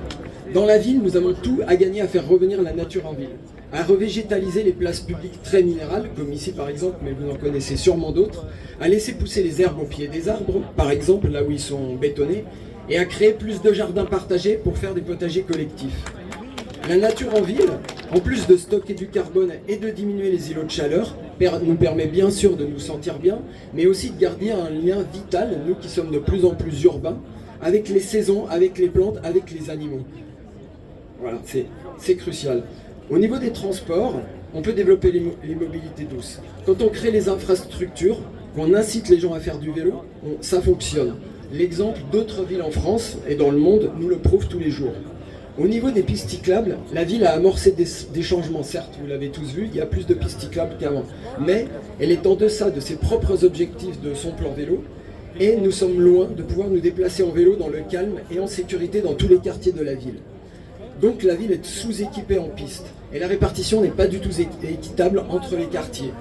Dans la ville, nous avons tout à gagner à faire revenir la nature en ville, à revégétaliser les places publiques très minérales, comme ici par exemple, mais vous en connaissez sûrement d'autres, à laisser pousser les herbes au pied des arbres, par exemple là où ils sont bétonnés, et à créer plus de jardins partagés pour faire des potagers collectifs. La nature en ville, en plus de stocker du carbone et de diminuer les îlots de chaleur, nous permet bien sûr de nous sentir bien, mais aussi de garder un lien vital, nous qui sommes de plus en plus urbains, avec les saisons, avec les plantes, avec les animaux. Voilà, c'est crucial. Au niveau des transports, on peut développer les mobilités douces. Quand on crée les infrastructures, qu'on incite les gens à faire du vélo, ça fonctionne. L'exemple d'autres villes en France et dans le monde nous le prouve tous les jours. Au niveau des pistes cyclables, la ville a amorcé des changements, certes, vous l'avez tous vu, il y a plus de pistes cyclables qu'avant. Mais elle est en deçà de ses propres objectifs de son plan vélo, et nous sommes loin de pouvoir nous déplacer en vélo dans le calme et en sécurité dans tous les quartiers de la ville. Donc la ville est sous-équipée en pistes. Et la répartition n'est pas du tout équitable entre les quartiers.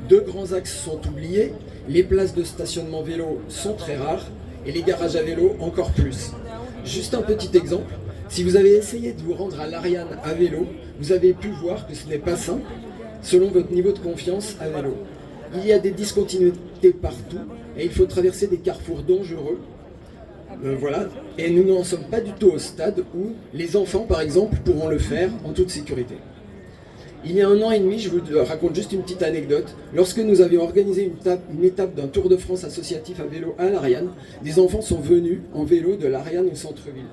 2 grands axes sont oubliés, les places de stationnement vélo sont très rares, et les garages à vélo encore plus. Juste un petit exemple, si vous avez essayé de vous rendre à l'Ariane à vélo, vous avez pu voir que ce n'est pas simple, selon votre niveau de confiance à vélo. Il y a des discontinuités partout, et il faut traverser des carrefours dangereux. Voilà, et nous n'en sommes pas du tout au stade où les enfants, par exemple, pourront le faire en toute sécurité. Il y a 1 an et demi, je vous raconte juste une petite anecdote, lorsque nous avions organisé une étape d'un Tour de France associatif à vélo à l'Ariane, des enfants sont venus en vélo de l'Ariane au centre-ville.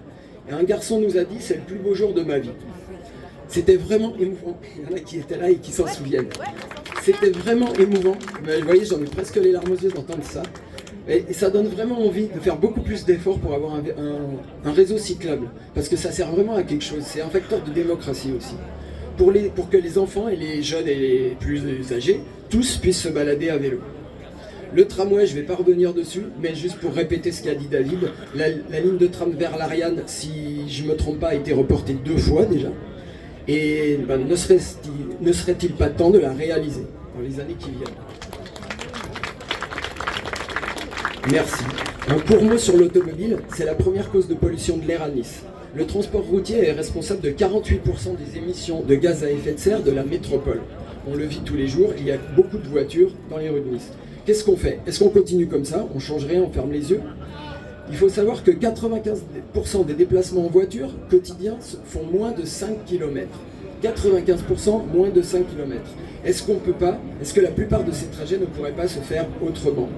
Et un garçon nous a dit « c'est le plus beau jour de ma vie ». C'était vraiment émouvant, il y en a qui étaient là et qui s'en souviennent. C'était vraiment émouvant, mais vous voyez, j'en ai presque les larmes aux yeux d'entendre ça. Et ça donne vraiment envie de faire beaucoup plus d'efforts pour avoir un réseau cyclable, parce que ça sert vraiment à quelque chose, c'est un facteur de démocratie aussi. Pour que les enfants et les jeunes et les plus âgés, tous puissent se balader à vélo. Le tramway, je ne vais pas revenir dessus, mais juste pour répéter ce qu'a dit David, la ligne de tram vers l'Ariane, si je ne me trompe pas, a été reportée 2 fois déjà. Et ne serait-il pas temps de la réaliser dans les années qui viennent? Merci. Un court mot sur l'automobile, c'est la première cause de pollution de l'air à Nice. Le transport routier est responsable de 48% des émissions de gaz à effet de serre de la métropole. On le vit tous les jours, il y a beaucoup de voitures dans les rues de Nice. Qu'est-ce qu'on fait? Est-ce qu'on continue comme ça? On change rien, on ferme les yeux? Il faut savoir que 95% des déplacements en voiture quotidiens font moins de 5 km. 95% moins de 5 km. Est-ce que la plupart de ces trajets ne pourraient pas se faire autrement?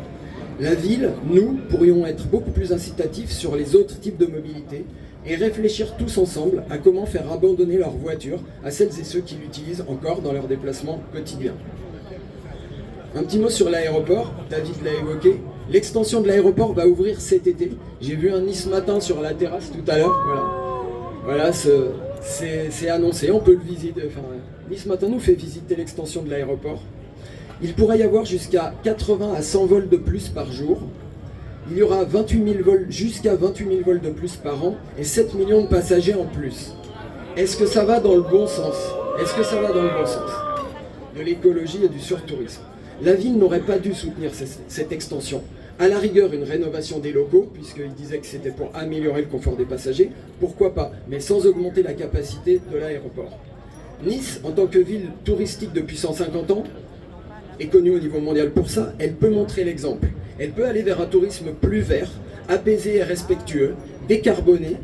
La ville, nous, pourrions être beaucoup plus incitatifs sur les autres types de mobilité et réfléchir tous ensemble à comment faire abandonner leur voiture à celles et ceux qui l'utilisent encore dans leurs déplacements quotidiens. Un petit mot sur l'aéroport, David l'a évoqué. L'extension de l'aéroport va ouvrir cet été. J'ai vu un Nice Matin sur la terrasse tout à l'heure. Voilà, c'est annoncé, on peut le visiter. Enfin, Nice Matin nous fait visiter l'extension de l'aéroport. Il pourrait y avoir jusqu'à 80 à 100 vols de plus par jour. Il y aura 28 000 vols, jusqu'à 28 000 vols de plus par an et 7 millions de passagers en plus. Est-ce que ça va dans le bon sens? Est-ce que ça va dans le bon sens? De l'écologie et du surtourisme. La ville n'aurait pas dû soutenir cette extension. À la rigueur, une rénovation des locaux, puisqu'il disait que c'était pour améliorer le confort des passagers, pourquoi pas, mais sans augmenter la capacité de l'aéroport. Nice, en tant que ville touristique depuis 150 ans, est connue au niveau mondial pour ça, elle peut montrer l'exemple. Elle peut aller vers un tourisme plus vert, apaisé et respectueux, décarboné,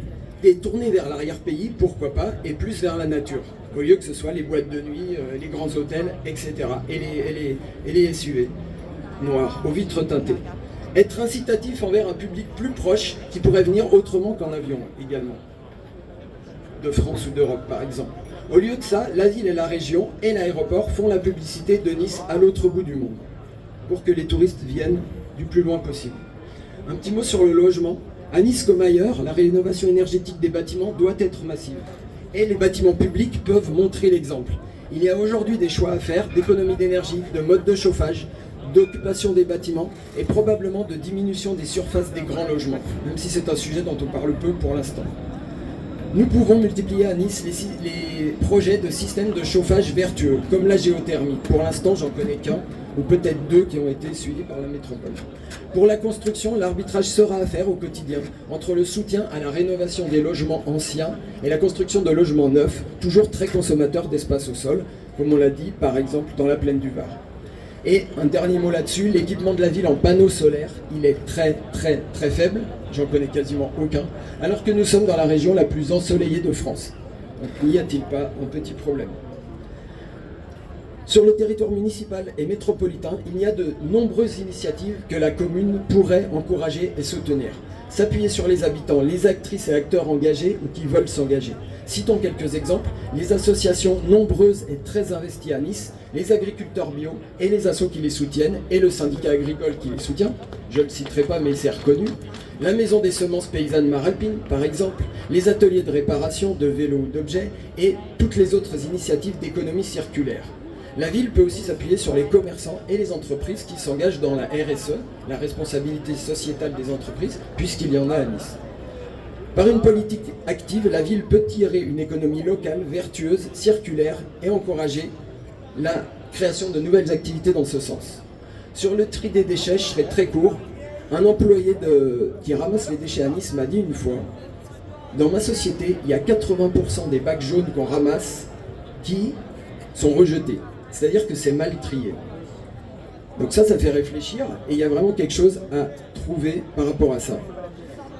et tourné vers l'arrière-pays, pourquoi pas, et plus vers la nature, au lieu que ce soit les boîtes de nuit, les grands hôtels, etc. Et les SUV noirs, aux vitres teintées. Être incitatif envers un public plus proche, qui pourrait venir autrement qu'en avion, également. De France ou d'Europe, par exemple. Au lieu de ça, la ville et la région et l'aéroport font la publicité de Nice à l'autre bout du monde, pour que les touristes viennent du plus loin possible. Un petit mot sur le logement. À Nice comme ailleurs, la rénovation énergétique des bâtiments doit être massive. Et les bâtiments publics peuvent montrer l'exemple. Il y a aujourd'hui des choix à faire d'économie d'énergie, de mode de chauffage, d'occupation des bâtiments et probablement de diminution des surfaces des grands logements, même si c'est un sujet dont on parle peu pour l'instant. Nous pouvons multiplier à Nice les projets de systèmes de chauffage vertueux, comme la géothermie. Pour l'instant, j'en connais qu'un, ou peut-être 2 qui ont été suivis par la métropole. Pour la construction, l'arbitrage sera à faire au quotidien entre le soutien à la rénovation des logements anciens et la construction de logements neufs, toujours très consommateurs d'espace au sol, comme on l'a dit par exemple dans la plaine du Var. Et un dernier mot là-dessus, l'équipement de la ville en panneaux solaires, il est très faible, j'en connais quasiment aucun, alors que nous sommes dans la région la plus ensoleillée de France. Donc n'y a-t-il pas un petit problème? Sur le territoire municipal et métropolitain, il y a de nombreuses initiatives que la commune pourrait encourager et soutenir. S'appuyer sur les habitants, les actrices et acteurs engagés ou qui veulent s'engager. Citons quelques exemples, les associations nombreuses et très investies à Nice, les agriculteurs bio et les assos qui les soutiennent, et le syndicat agricole qui les soutient, je ne le citerai pas mais c'est reconnu, la maison des semences paysannes Maralpine par exemple, les ateliers de réparation de vélos ou d'objets et toutes les autres initiatives d'économie circulaire. La ville peut aussi s'appuyer sur les commerçants et les entreprises qui s'engagent dans la RSE, la responsabilité sociétale des entreprises, puisqu'il y en a à Nice. Par une politique active, la ville peut tirer une économie locale, vertueuse, circulaire et encourager la création de nouvelles activités dans ce sens. Sur le tri des déchets, je serai très court. Un employé qui ramasse les déchets à Nice m'a dit une fois, dans ma société, il y a 80% des bacs jaunes qu'on ramasse qui sont rejetés. C'est-à-dire que c'est mal trié. Donc ça fait réfléchir et il y a vraiment quelque chose à trouver par rapport à ça.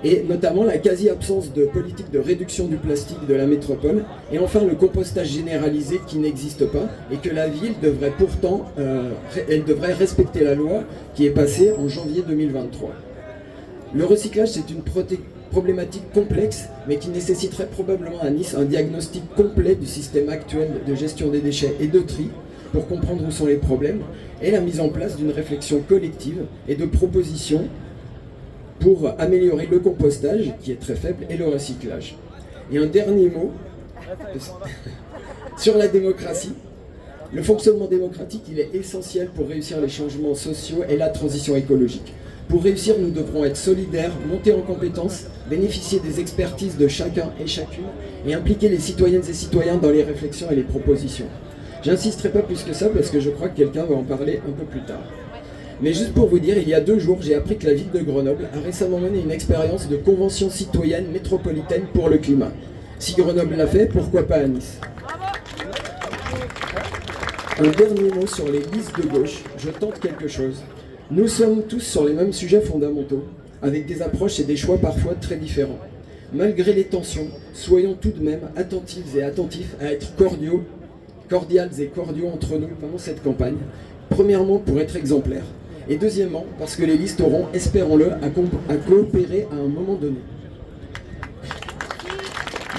Et notamment la quasi-absence de politique de réduction du plastique de la métropole, et enfin le compostage généralisé qui n'existe pas, et que la ville devrait pourtant elle devrait respecter la loi qui est passée en janvier 2023. Le recyclage, c'est une problématique complexe, mais qui nécessiterait probablement à Nice un diagnostic complet du système actuel de gestion des déchets et de tri, pour comprendre où sont les problèmes, et la mise en place d'une réflexion collective et de propositions pour améliorer le compostage, qui est très faible, et le recyclage. Et un dernier mot sur la démocratie. Le fonctionnement démocratique, il est essentiel pour réussir les changements sociaux et la transition écologique. Pour réussir, nous devrons être solidaires, monter en compétences, bénéficier des expertises de chacun et chacune, et impliquer les citoyennes et citoyens dans les réflexions et les propositions. J'insisterai pas plus que ça parce que je crois que quelqu'un va en parler un peu plus tard. Mais juste pour vous dire, il y a 2 jours, j'ai appris que la ville de Grenoble a récemment mené une expérience de convention citoyenne métropolitaine pour le climat. Si Grenoble l'a fait, pourquoi pas à Nice? Un dernier mot sur les listes de gauche, je tente quelque chose. Nous sommes tous sur les mêmes sujets fondamentaux, avec des approches et des choix parfois très différents. Malgré les tensions, soyons tout de même attentifs et attentifs à être cordiales et cordiaux entre nous pendant cette campagne. Premièrement, pour être exemplaires. Et deuxièmement, parce que les listes auront, espérons-le, à coopérer à un moment donné.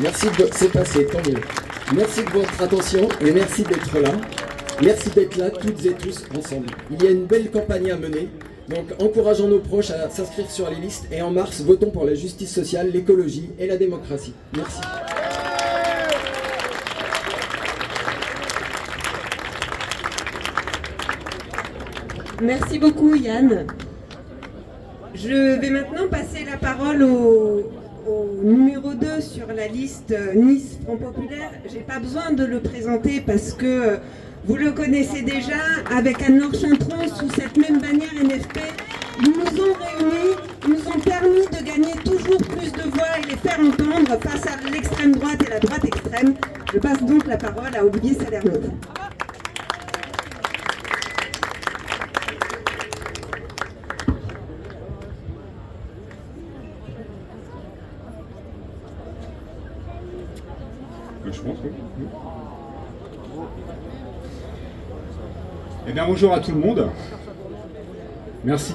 Merci c'est passé, tant mieux. Merci de votre attention et merci d'être là. Merci d'être là, toutes et tous, ensemble. Il y a une belle campagne à mener, donc encourageons nos proches à s'inscrire sur les listes et en mars, votons pour la justice sociale, l'écologie et la démocratie. Merci. Merci beaucoup Yann. Je vais maintenant passer la parole au numéro 2 sur la liste Nice Front Populaire. J'ai pas besoin de le présenter parce que vous le connaissez déjà. Avec Anne-Laure Chantron, sous cette même bannière NFP, ils nous ont réunis, ils nous ont permis de gagner toujours plus de voix et les faire entendre face à l'extrême droite et la droite extrême. Je passe donc la parole à Olivier Salerno. Je pense, oui. Eh bien, bonjour à tout le monde. Merci,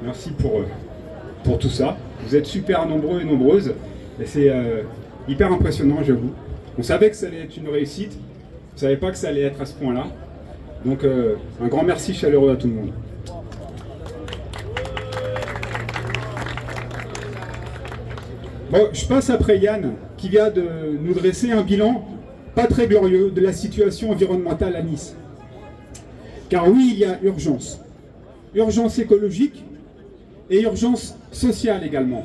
merci pour tout ça. Vous êtes super nombreux et nombreuses. Et c'est hyper impressionnant, j'avoue. On savait que ça allait être une réussite. On ne savait pas que ça allait être à ce point-là. Donc, un grand merci chaleureux à tout le monde. Bon, je passe après Yann, qui vient de nous dresser un bilan pas très glorieux de la situation environnementale à Nice. Car oui, il y a urgence. Urgence écologique et urgence sociale également.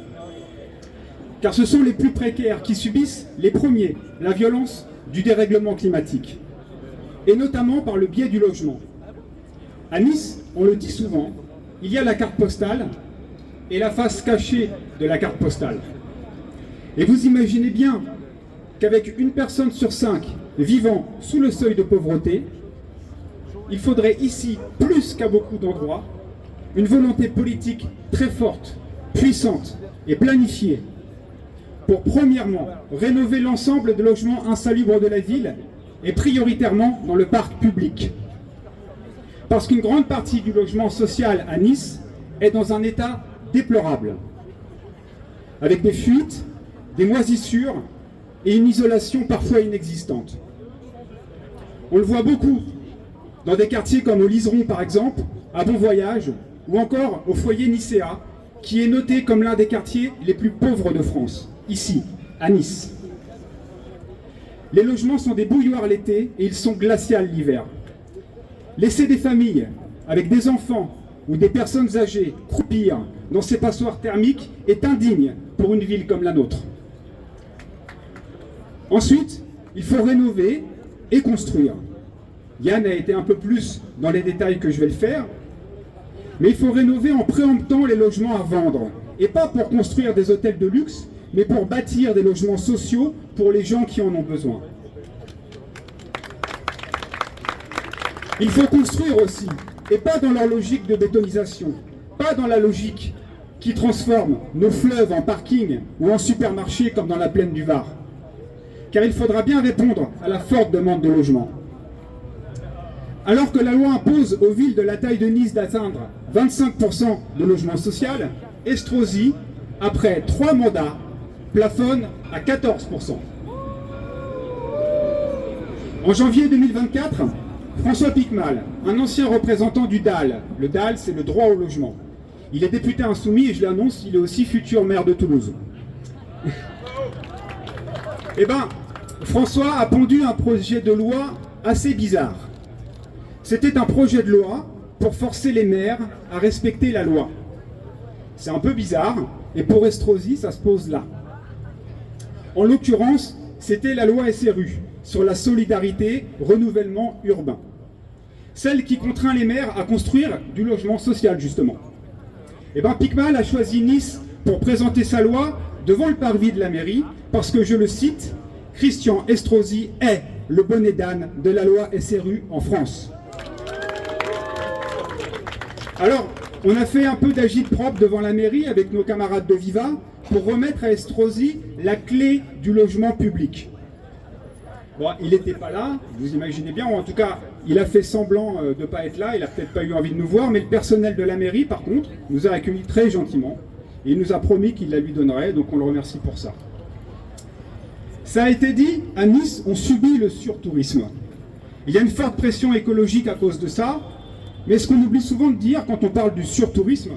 Car ce sont les plus précaires qui subissent les premiers la violence du dérèglement climatique. Et notamment par le biais du logement. À Nice, on le dit souvent, il y a la carte postale et la face cachée de la carte postale. Et vous imaginez bien qu'avec une personne sur 5 vivant sous le seuil de pauvreté, il faudrait ici, plus qu'à beaucoup d'endroits, une volonté politique très forte, puissante et planifiée pour, premièrement, rénover l'ensemble des logements insalubres de la ville et prioritairement dans le parc public. Parce qu'une grande partie du logement social à Nice est dans un état déplorable, avec des fuites, des moisissures et une isolation parfois inexistante. On le voit beaucoup dans des quartiers comme au Liseron par exemple, à Bon Voyage, ou encore au foyer Nicéa, qui est noté comme l'un des quartiers les plus pauvres de France, ici, à Nice. Les logements sont des bouilloires l'été et ils sont glaciaux l'hiver. Laisser des familles avec des enfants ou des personnes âgées croupir dans ces passoires thermiques est indigne pour une ville comme la nôtre. Ensuite, il faut rénover et construire. Yann a été un peu plus dans les détails que je vais le faire, mais il faut rénover en préemptant les logements à vendre, et pas pour construire des hôtels de luxe, mais pour bâtir des logements sociaux pour les gens qui en ont besoin. Il faut construire aussi, et pas dans leur logique de bétonisation, pas dans la logique qui transforme nos fleuves en parking ou en supermarché comme dans la plaine du Var. Car il faudra bien répondre à la forte demande de logement. Alors que la loi impose aux villes de la taille de Nice d'atteindre 25% de logement social, Estrosi, après 3 mandats, plafonne à 14%. En janvier 2024, François Piquemal, un ancien représentant du DAL, le DAL c'est le droit au logement. Il est député insoumis et je l'annonce, il est aussi futur maire de Toulouse. Eh bien, François a pondu un projet de loi assez bizarre. C'était un projet de loi pour forcer les maires à respecter la loi. C'est un peu bizarre, et pour Estrosi, ça se pose là. En l'occurrence, c'était la loi SRU, sur la solidarité, renouvellement urbain. Celle qui contraint les maires à construire du logement social, justement. Eh bien, Piquemal a choisi Nice pour présenter sa loi devant le parvis de la mairie, parce que, je le cite, « Christian Estrosi est le bonnet d'âne de la loi SRU en France ». Alors, on a fait un peu d'agite-propre devant la mairie avec nos camarades de Viva pour remettre à Estrosi la clé du logement public. Bon, il n'était pas là, vous imaginez bien, ou en tout cas, il a fait semblant de ne pas être là, il n'a peut-être pas eu envie de nous voir, mais le personnel de la mairie, par contre, nous a accueillis très gentiment, et il nous a promis qu'il la lui donnerait, donc on le remercie pour ça. Ça a été dit, à Nice, on subit le surtourisme. Il y a une forte pression écologique à cause de ça, mais ce qu'on oublie souvent de dire quand on parle du surtourisme,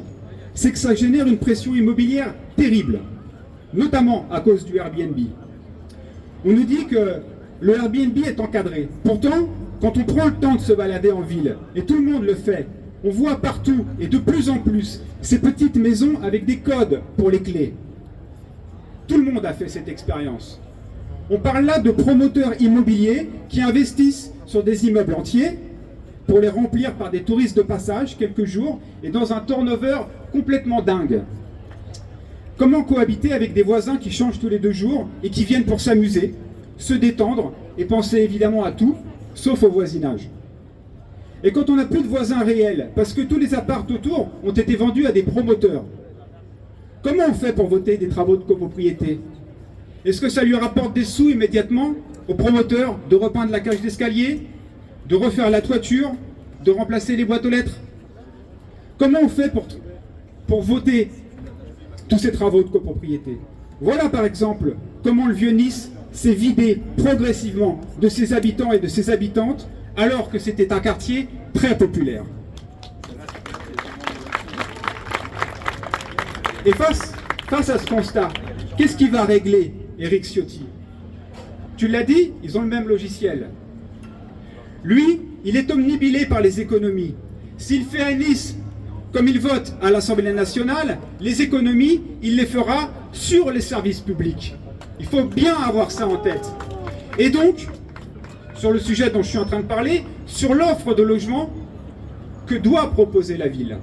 c'est que ça génère une pression immobilière terrible, notamment à cause du Airbnb. On nous dit que le Airbnb est encadré. Pourtant, quand on prend le temps de se balader en ville, et tout le monde le fait, on voit partout, et de plus en plus, ces petites maisons avec des codes pour les clés. Tout le monde a fait cette expérience. On parle là de promoteurs immobiliers qui investissent sur des immeubles entiers pour les remplir par des touristes de passage quelques jours et dans un turnover complètement dingue. Comment cohabiter avec des voisins qui changent tous les 2 jours et qui viennent pour s'amuser, se détendre et penser évidemment à tout, sauf au voisinage. Et quand on n'a plus de voisins réels, parce que tous les apparts autour ont été vendus à des promoteurs, comment on fait pour voter des travaux de copropriété? Est-ce que ça lui rapporte des sous immédiatement au promoteur de repeindre la cage d'escalier, de refaire la toiture, de remplacer les boîtes aux lettres? Comment on fait pour voter tous ces travaux de copropriété? Voilà par exemple comment le Vieux-Nice s'est vidé progressivement de ses habitants et de ses habitantes, alors que c'était un quartier très populaire. Et face à ce constat, qu'est-ce qui va régler Éric Ciotti? Tu l'as dit, ils ont le même logiciel. Lui, il est omnibilé par les économies. S'il fait à Nice comme il vote à l'Assemblée nationale, les économies, il les fera sur les services publics. Il faut bien avoir ça en tête. Et donc, sur le sujet dont je suis en train de parler, sur l'offre de logement que doit proposer la ville.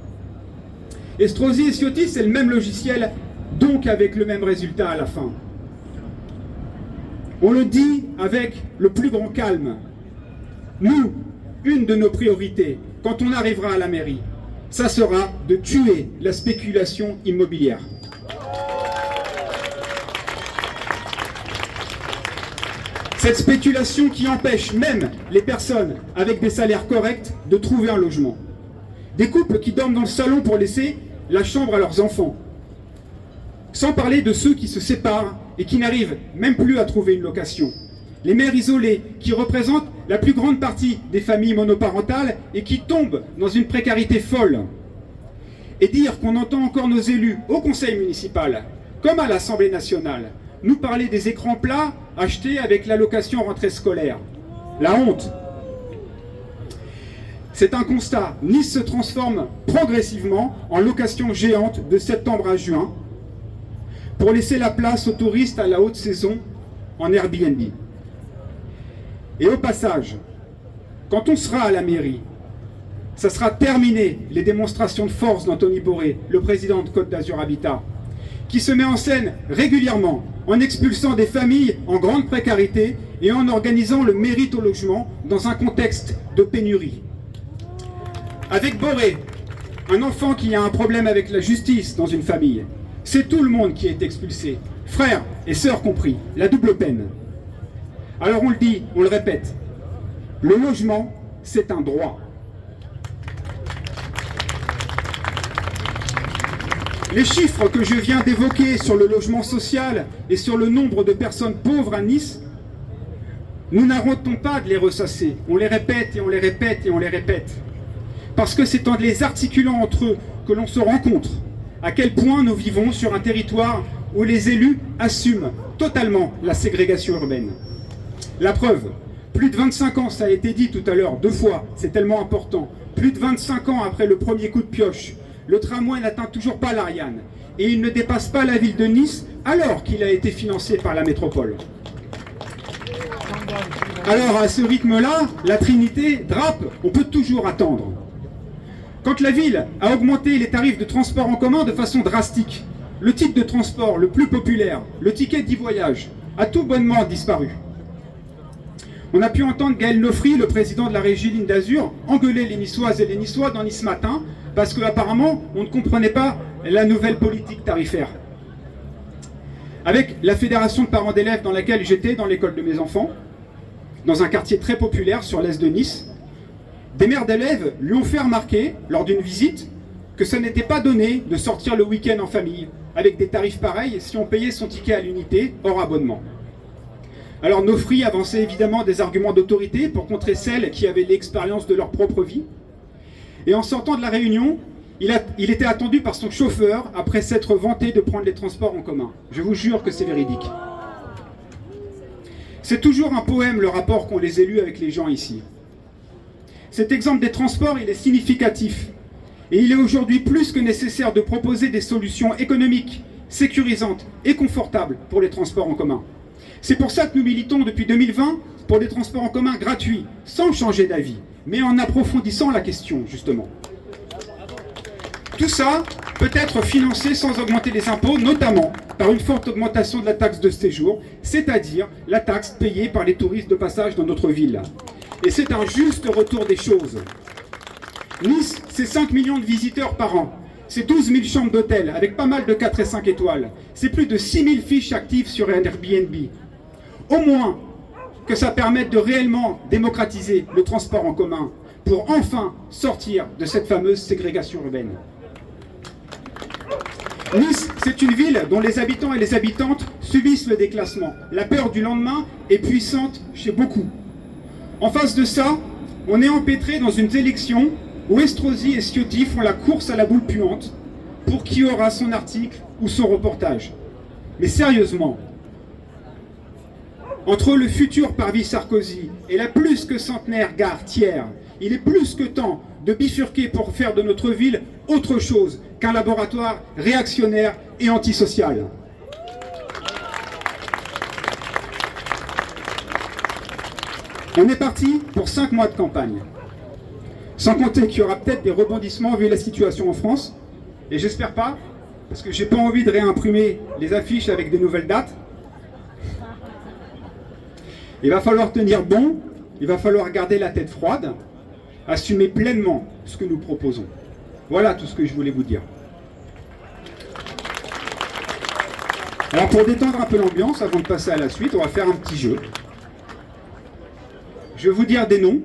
Estrosi et Ciotti, c'est le même logiciel, donc avec le même résultat à la fin. On le dit avec le plus grand calme. Nous, une de nos priorités, quand on arrivera à la mairie, ça sera de tuer la spéculation immobilière. Cette spéculation qui empêche même les personnes avec des salaires corrects de trouver un logement. Des couples qui dorment dans le salon pour laisser la chambre à leurs enfants. Sans parler de ceux qui se séparent et qui n'arrivent même plus à trouver une location. Les mères isolées qui représentent la plus grande partie des familles monoparentales et qui tombent dans une précarité folle. Et dire qu'on entend encore nos élus au conseil municipal, comme à l'Assemblée nationale, nous parler des écrans plats achetés avec l'allocation rentrée scolaire. La honte. C'est un constat. Nice se transforme progressivement en location géante de septembre à juin pour laisser la place aux touristes à la haute saison en Airbnb. Et au passage, quand on sera à la mairie, ça sera terminé les démonstrations de force d'Anthony Boré, le président de Côte d'Azur Habitat, qui se met en scène régulièrement en expulsant des familles en grande précarité et en organisant le mérite au logement dans un contexte de pénurie. Avec Boré, un enfant qui a un problème avec la justice dans une famille, c'est tout le monde qui est expulsé, frères et sœurs compris, la double peine. Alors on le dit, on le répète, le logement, c'est un droit. Les chiffres que je viens d'évoquer sur le logement social et sur le nombre de personnes pauvres à Nice, nous n'arrêtons pas de les ressasser. On les répète et on les répète et on les répète. Parce que c'est en les articulant entre eux que l'on se rend compte à quel point nous vivons sur un territoire où les élus assument totalement la ségrégation urbaine. La preuve, plus de 25 ans, ça a été dit tout à l'heure, 2 fois, c'est tellement important, plus de 25 ans après le premier coup de pioche, le tramway n'atteint toujours pas l'Ariane et il ne dépasse pas la ville de Nice alors qu'il a été financé par la métropole. Alors à ce rythme-là, la Trinité drape, on peut toujours attendre. Quand la ville a augmenté les tarifs de transport en commun de façon drastique, le type de transport le plus populaire, le ticket d'e-voyage, a tout bonnement disparu. On a pu entendre Gaël Nofri, le président de la régie Ligne d'Azur, engueuler les Niçoises et les Niçois dans Nice Matin parce qu'apparemment, on ne comprenait pas la nouvelle politique tarifaire. Avec la fédération de parents d'élèves dans laquelle j'étais, dans l'école de mes enfants, dans un quartier très populaire sur l'est de Nice, des mères d'élèves lui ont fait remarquer, lors d'une visite, que ça n'était pas donné de sortir le week-end en famille, avec des tarifs pareils si on payait son ticket à l'unité hors abonnement. Alors Nofri avançait évidemment des arguments d'autorité pour contrer celles qui avaient l'expérience de leur propre vie. Et en sortant de la réunion, il était attendu par son chauffeur après s'être vanté de prendre les transports en commun. Je vous jure que c'est véridique. C'est toujours un poème le rapport qu'ont les élus avec les gens ici. Cet exemple des transports, il est significatif. Et il est aujourd'hui plus que nécessaire de proposer des solutions économiques, sécurisantes et confortables pour les transports en commun. C'est pour ça que nous militons depuis 2020 pour des transports en commun gratuits, sans changer d'avis, mais en approfondissant la question, justement. Tout ça peut être financé sans augmenter les impôts, notamment par une forte augmentation de la taxe de séjour, c'est-à-dire la taxe payée par les touristes de passage dans notre ville. Et c'est un juste retour des choses. Nice, c'est 5 millions de visiteurs par an. C'est 12 000 chambres d'hôtel, avec pas mal de 4 et 5 étoiles. C'est plus de 6 000 fiches actives sur Airbnb. Au moins que ça permette de réellement démocratiser le transport en commun pour enfin sortir de cette fameuse ségrégation urbaine. Nice, c'est une ville dont les habitants et les habitantes subissent le déclassement. La peur du lendemain est puissante chez beaucoup. En face de ça, on est empêtré dans une élection où Estrosi et Ciotti font la course à la boule puante pour qui aura son article ou son reportage. Mais sérieusement, entre le futur parvis Sarkozy et la plus que centenaire gare Thiers, il est plus que temps de bifurquer pour faire de notre ville autre chose qu'un laboratoire réactionnaire et antisocial. On est parti pour 5 mois de campagne. Sans compter qu'il y aura peut-être des rebondissements vu la situation en France. Et j'espère pas, parce que j'ai pas envie de réimprimer les affiches avec des nouvelles dates. Il va falloir tenir bon, il va falloir garder la tête froide, assumer pleinement ce que nous proposons. Voilà tout ce que je voulais vous dire. Alors pour détendre un peu l'ambiance, avant de passer à la suite, on va faire un petit jeu. Je vais vous dire des noms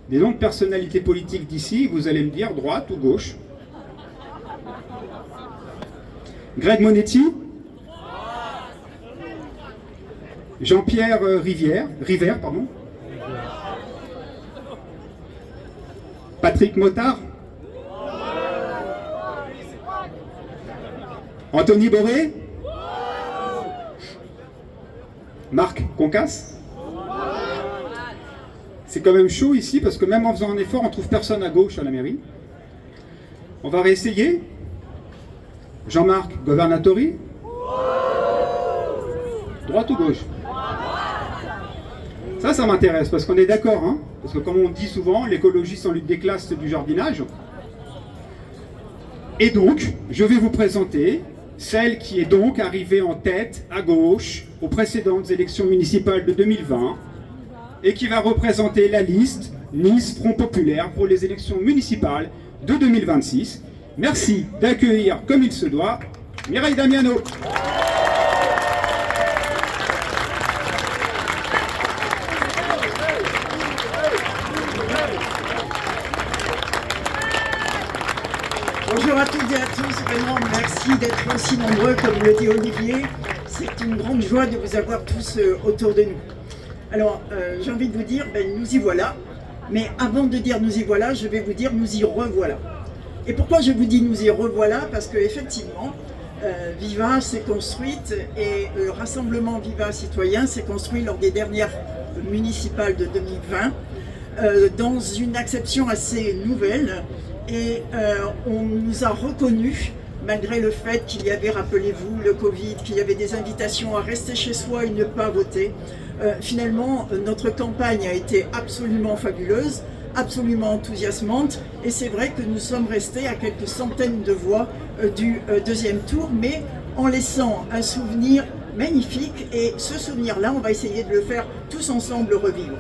de personnalités politiques d'ici, vous allez me dire droite ou gauche. Greg Monetti, Jean-Pierre River, Patrick Mottard, Anthony Boré, Marc Concasse, C'est quand même chaud ici, parce que même en faisant un effort, on trouve personne à gauche à la mairie. On va réessayer. Jean-Marc, Governatori. Droite ou gauche? Ça m'intéresse, parce qu'on est d'accord, hein, parce que comme on dit souvent, l'écologie sans lutte des classes, c'est du jardinage. Et donc, je vais vous présenter celle qui est donc arrivée en tête, à gauche, aux précédentes élections municipales de 2020, et qui va représenter la liste Nice Front Populaire pour les élections municipales de 2026. Merci d'accueillir comme il se doit Mireille Damiano. Bonjour à toutes et à tous, vraiment merci d'être aussi nombreux, comme le dit Olivier. C'est une grande joie de vous avoir tous autour de nous. Alors, j'ai envie de vous dire, nous y voilà. Mais avant de dire nous y voilà, je vais vous dire nous y revoilà. Et pourquoi je vous dis nous y revoilà? Parce qu'effectivement, Viva s'est construite et le rassemblement Viva Citoyen s'est construit lors des dernières municipales de 2020 dans une acception assez nouvelle. Et on nous a reconnus, malgré le fait qu'il y avait, rappelez-vous, le Covid, qu'il y avait des invitations à rester chez soi et ne pas voter. Finalement, notre campagne a été absolument fabuleuse, absolument enthousiasmante, et c'est vrai que nous sommes restés à quelques centaines de voix du deuxième tour, mais en laissant un souvenir magnifique, et ce souvenir-là, on va essayer de le faire tous ensemble revivre.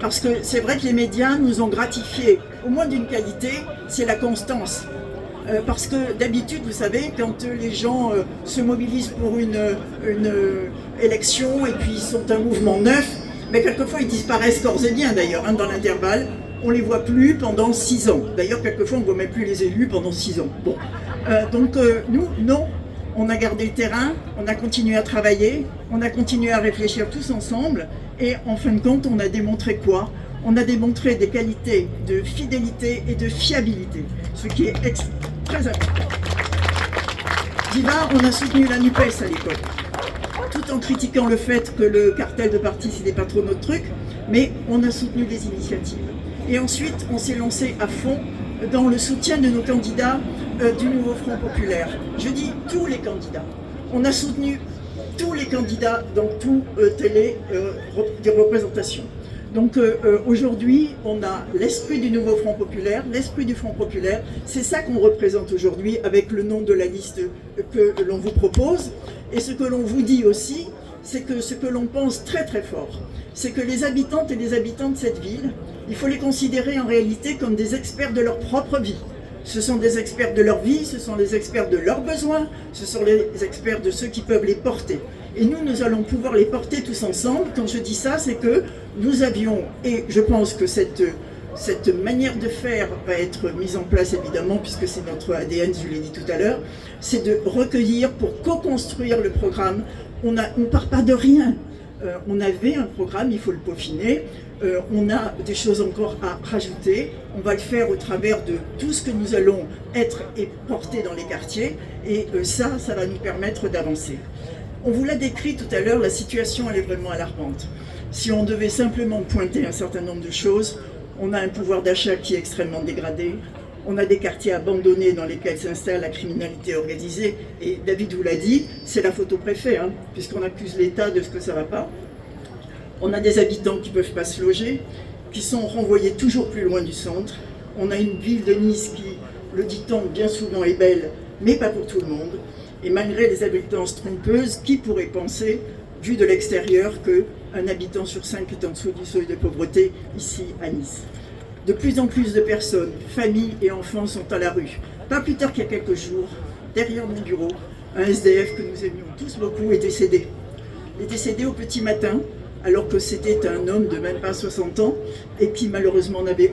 Parce que c'est vrai que les médias nous ont gratifié, au moins d'une qualité, c'est la constance. Parce que d'habitude, vous savez, quand les gens se mobilisent pour une élection et puis ils sont un mouvement neuf, mais quelquefois ils disparaissent corps et bien d'ailleurs, hein, dans l'intervalle. On ne les voit plus pendant 6 ans. D'ailleurs, quelquefois on ne voit même plus les élus pendant 6 ans. Bon. Donc nous, non, on a gardé le terrain, on a continué à travailler, on a continué à réfléchir tous ensemble. Et en fin de compte, on a démontré quoi? On a démontré des qualités de fidélité et de fiabilité, ce qui est très important. Viva, on a soutenu la NUPES à l'époque, tout en critiquant le fait que le cartel de partis, ce n'est pas trop notre truc, mais on a soutenu des initiatives. Et ensuite, on s'est lancé à fond dans le soutien de nos candidats du nouveau Front Populaire. Je dis tous les candidats. On a soutenu tous les candidats dans toutes des représentations. Donc aujourd'hui, on a l'esprit du nouveau Front Populaire, l'esprit du Front Populaire, c'est ça qu'on représente aujourd'hui avec le nom de la liste que l'on vous propose. Et ce que l'on vous dit aussi, c'est que ce que l'on pense très très fort, c'est que les habitantes et les habitants de cette ville, il faut les considérer en réalité comme des experts de leur propre vie. Ce sont des experts de leur vie, ce sont les experts de leurs besoins, ce sont les experts de ceux qui peuvent les porter. Et nous, nous allons pouvoir les porter tous ensemble. Quand je dis ça, c'est que nous avions, et je pense que cette manière de faire va être mise en place évidemment, puisque c'est notre ADN, je l'ai dit tout à l'heure, c'est de recueillir pour co-construire le programme. On ne part pas de rien. On avait un programme, il faut le peaufiner. On a des choses encore à rajouter. On va le faire au travers de tout ce que nous allons être et porter dans les quartiers. Et ça va nous permettre d'avancer. On vous l'a décrit tout à l'heure, la situation elle est vraiment alarmante. Si on devait simplement pointer un certain nombre de choses, on a un pouvoir d'achat qui est extrêmement dégradé. On a des quartiers abandonnés dans lesquels s'installe la criminalité organisée. Et David vous l'a dit, c'est la faute au préfet, hein, puisqu'on accuse l'État de ce que ça ne va pas. On a des habitants qui ne peuvent pas se loger, qui sont renvoyés toujours plus loin du centre. On a une ville de Nice qui, le dit-on, bien souvent est belle, mais pas pour tout le monde. Et malgré les habitances trompeuses, qui pourrait penser, vu de l'extérieur, qu'un habitant sur 5 est en dessous du seuil de pauvreté ici à Nice? De plus en plus de personnes, familles et enfants sont à la rue. Pas plus tard qu'il y a quelques jours, derrière mon bureau, un SDF que nous aimions tous beaucoup est décédé. Il est décédé au petit matin, alors que c'était un homme de même pas 60 ans et qui malheureusement n'avait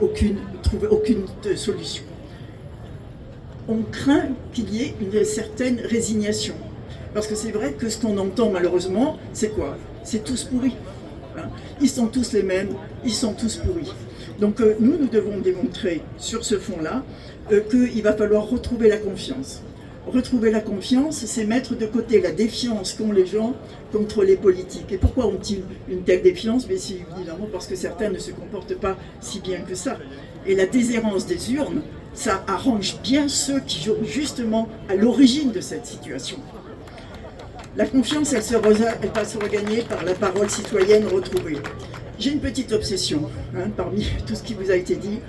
trouvé aucune solution. On craint qu'il y ait une certaine résignation. Parce que c'est vrai que ce qu'on entend malheureusement, c'est quoi? C'est tous pourris. Hein, ils sont tous les mêmes, ils sont tous pourris. Donc nous devons démontrer sur ce fond-là qu'il va falloir retrouver la confiance. retrouver la confiance, c'est mettre de côté la défiance qu'ont les gens contre les politiques. Et pourquoi ont-ils une telle défiance? Mais c'est évidemment parce que certains ne se comportent pas si bien que ça. Et la déshérence des urnes, ça arrange bien ceux qui sont justement à l'origine de cette situation. La confiance, elle va se regagner par la parole citoyenne retrouvée. J'ai une petite obsession, parmi tout ce qui vous a été dit.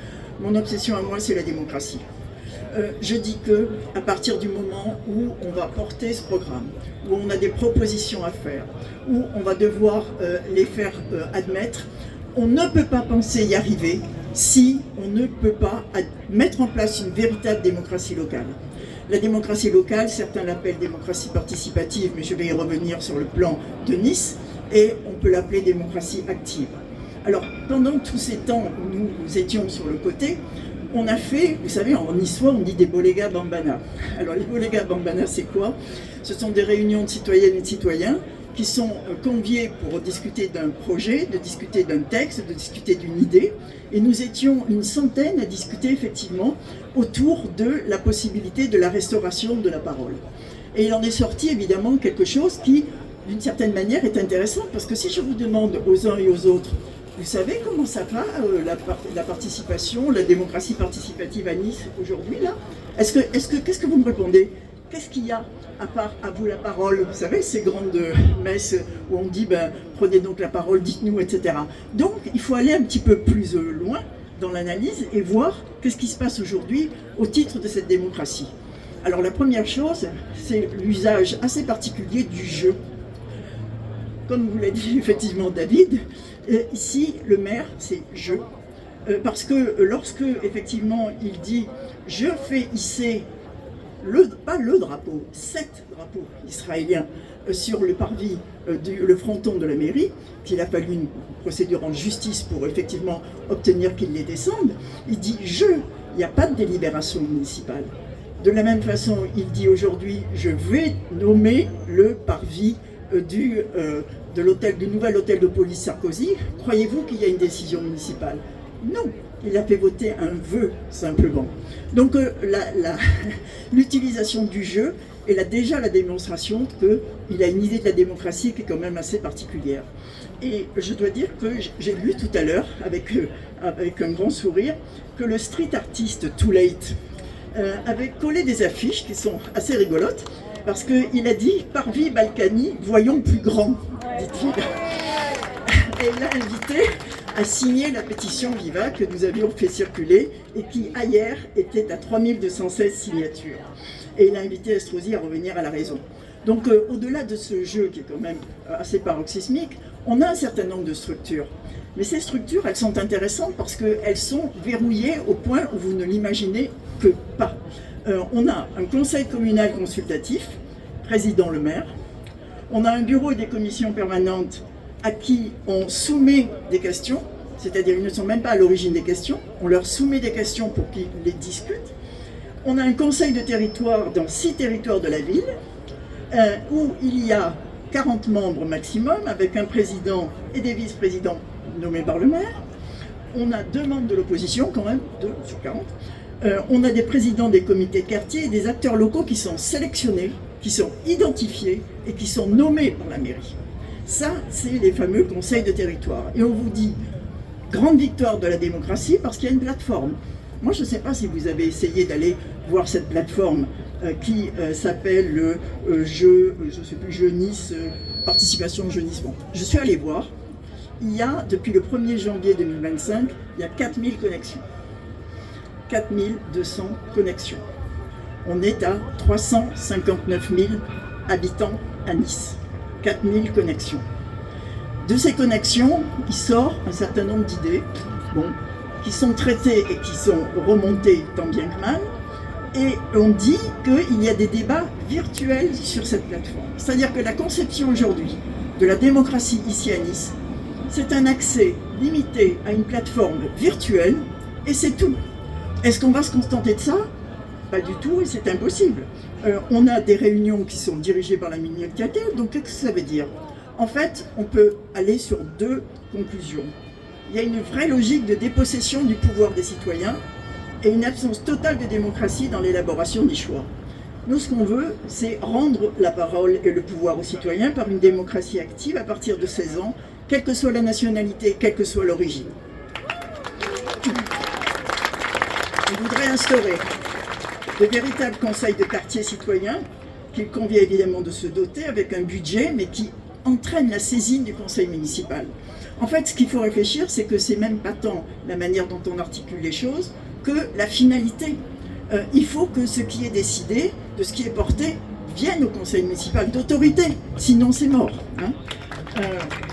Mon obsession à moi, c'est la démocratie. Je dis que à partir du moment où on va porter ce programme, où on a des propositions à faire, où on va devoir les faire admettre, on ne peut pas penser y arriver si on ne peut pas mettre en place une véritable démocratie locale. La démocratie locale, certains l'appellent démocratie participative, mais je vais y revenir sur le plan de Nice, et on peut l'appeler démocratie active. Alors, pendant tous ces temps où nous étions sur le côté, on a fait, vous savez, en niçois, on dit des bolega bambana. Alors, les bolega bambana, c'est quoi? Ce sont des réunions de citoyennes et de citoyens qui sont conviés pour discuter d'un projet, de discuter d'un texte, de discuter d'une idée. Et nous étions une centaine à discuter effectivement autour de la possibilité de la restauration de la parole. Et il en est sorti évidemment quelque chose qui, d'une certaine manière, est intéressant, parce que si je vous demande aux uns et aux autres, vous savez comment ça va, la participation, la démocratie participative à Nice aujourd'hui, là? Qu'est-ce que vous me répondez? Qu'est-ce qu'il y a à part à vous la parole? Vous savez, ces grandes messes où on dit prenez donc la parole, dites-nous, etc. Donc il faut aller un petit peu plus loin dans l'analyse et voir qu'est-ce qui se passe aujourd'hui au titre de cette démocratie. Alors la première chose, c'est l'usage assez particulier du jeu. Comme vous l'a dit effectivement David, ici le maire c'est je. Parce que lorsque effectivement il dit je fais hisser pas le drapeau, 7 drapeaux israéliens sur le parvis, le fronton de la mairie, qu'il a fallu une procédure en justice pour effectivement obtenir qu'il les descende, il dit je, il n'y a pas de délibération municipale. De la même façon, il dit aujourd'hui je vais nommer le parvis du nouvel hôtel de police Sarkozy. Croyez-vous qu'il y a une décision municipale? Non. Il a fait voter un vœu, simplement. Donc l'utilisation du jeu est déjà la démonstration qu'il a une idée de la démocratie qui est quand même assez particulière. Et je dois dire que j'ai lu tout à l'heure, avec un grand sourire, que le street artiste Too Late avait collé des affiches qui sont assez rigolotes, parce qu'il a dit « Parvis Balkany, voyons plus grand », dit-il. Et il l'a invité à signer la pétition Viva que nous avions fait circuler et qui, hier, était à 3216 signatures. Et il a invité Estrosi à revenir à la raison. Donc, au-delà de ce jeu qui est quand même assez paroxysmique, on a un certain nombre de structures. Mais ces structures, elles sont intéressantes parce qu'elles sont verrouillées au point où vous ne l'imaginez que pas. On a un conseil communal consultatif, président le maire. On a un bureau et des commissions permanentes à qui on soumet des questions, c'est-à-dire ils ne sont même pas à l'origine des questions, on leur soumet des questions pour qu'ils les discutent. On a un conseil de territoire dans 6 territoires de la ville, où il y a 40 membres maximum, avec un président et des vice-présidents nommés par le maire. On a 2 membres de l'opposition, quand même, 2 sur 40. On a des présidents des comités de quartier et des acteurs locaux qui sont sélectionnés, qui sont identifiés et qui sont nommés par la mairie. Ça, c'est les fameux conseils de territoire. Et on vous dit, grande victoire de la démocratie parce qu'il y a une plateforme. Moi, je ne sais pas si vous avez essayé d'aller voir cette plateforme qui s'appelle le Jeu Nice, Participation Jeu Nice. Bon, je suis allé voir. Il y a, depuis le 1er janvier 2025, il y a 4000 connexions. 4200 connexions. On est à 359 000 habitants à Nice. 4000 connexions. De ces connexions, il sort un certain nombre d'idées qui sont traitées et qui sont remontées tant bien que mal. Et on dit qu'il y a des débats virtuels sur cette plateforme. C'est-à-dire que la conception aujourd'hui de la démocratie ici à Nice, c'est un accès limité à une plateforme virtuelle et c'est tout. Est-ce qu'on va se contenter de ça? Pas du tout, et c'est impossible. On a des réunions qui sont dirigées par la municipalité, donc qu'est-ce que ça veut dire? En fait, on peut aller sur 2 conclusions. Il y a une vraie logique de dépossession du pouvoir des citoyens et une absence totale de démocratie dans l'élaboration des choix. Nous, ce qu'on veut, c'est rendre la parole et le pouvoir aux citoyens par une démocratie active à partir de 16 ans, quelle que soit la nationalité, quelle que soit l'origine. On voudrait instaurer de véritables conseils de quartier citoyens, qu'il convient évidemment de se doter avec un budget, mais qui entraîne la saisine du conseil municipal. En fait, ce qu'il faut réfléchir, c'est que c'est même pas tant la manière dont on articule les choses que la finalité. Il faut que ce qui est décidé, de ce qui est porté, vienne au conseil municipal d'autorité, sinon c'est mort. Hein.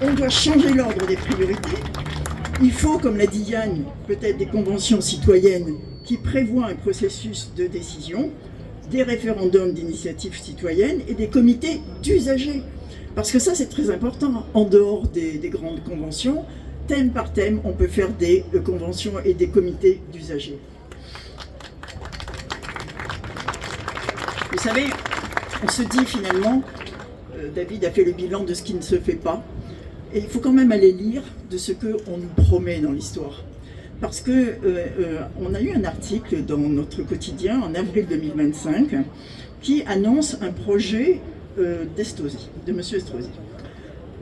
On doit changer l'ordre des priorités. Il faut, comme l'a dit Yann, peut-être des conventions citoyennes qui prévoient un processus de décision, des référendums d'initiative citoyenne et des comités d'usagers. Parce que ça, c'est très important. En dehors des grandes conventions, thème par thème, on peut faire des conventions et des comités d'usagers. Vous savez, on se dit finalement, David a fait le bilan de ce qui ne se fait pas, et il faut quand même aller lire de ce qu'on nous promet dans l'histoire. Parce que on a eu un article dans notre quotidien en avril 2025 qui annonce un projet d'Estrosi, de M. Estrosi.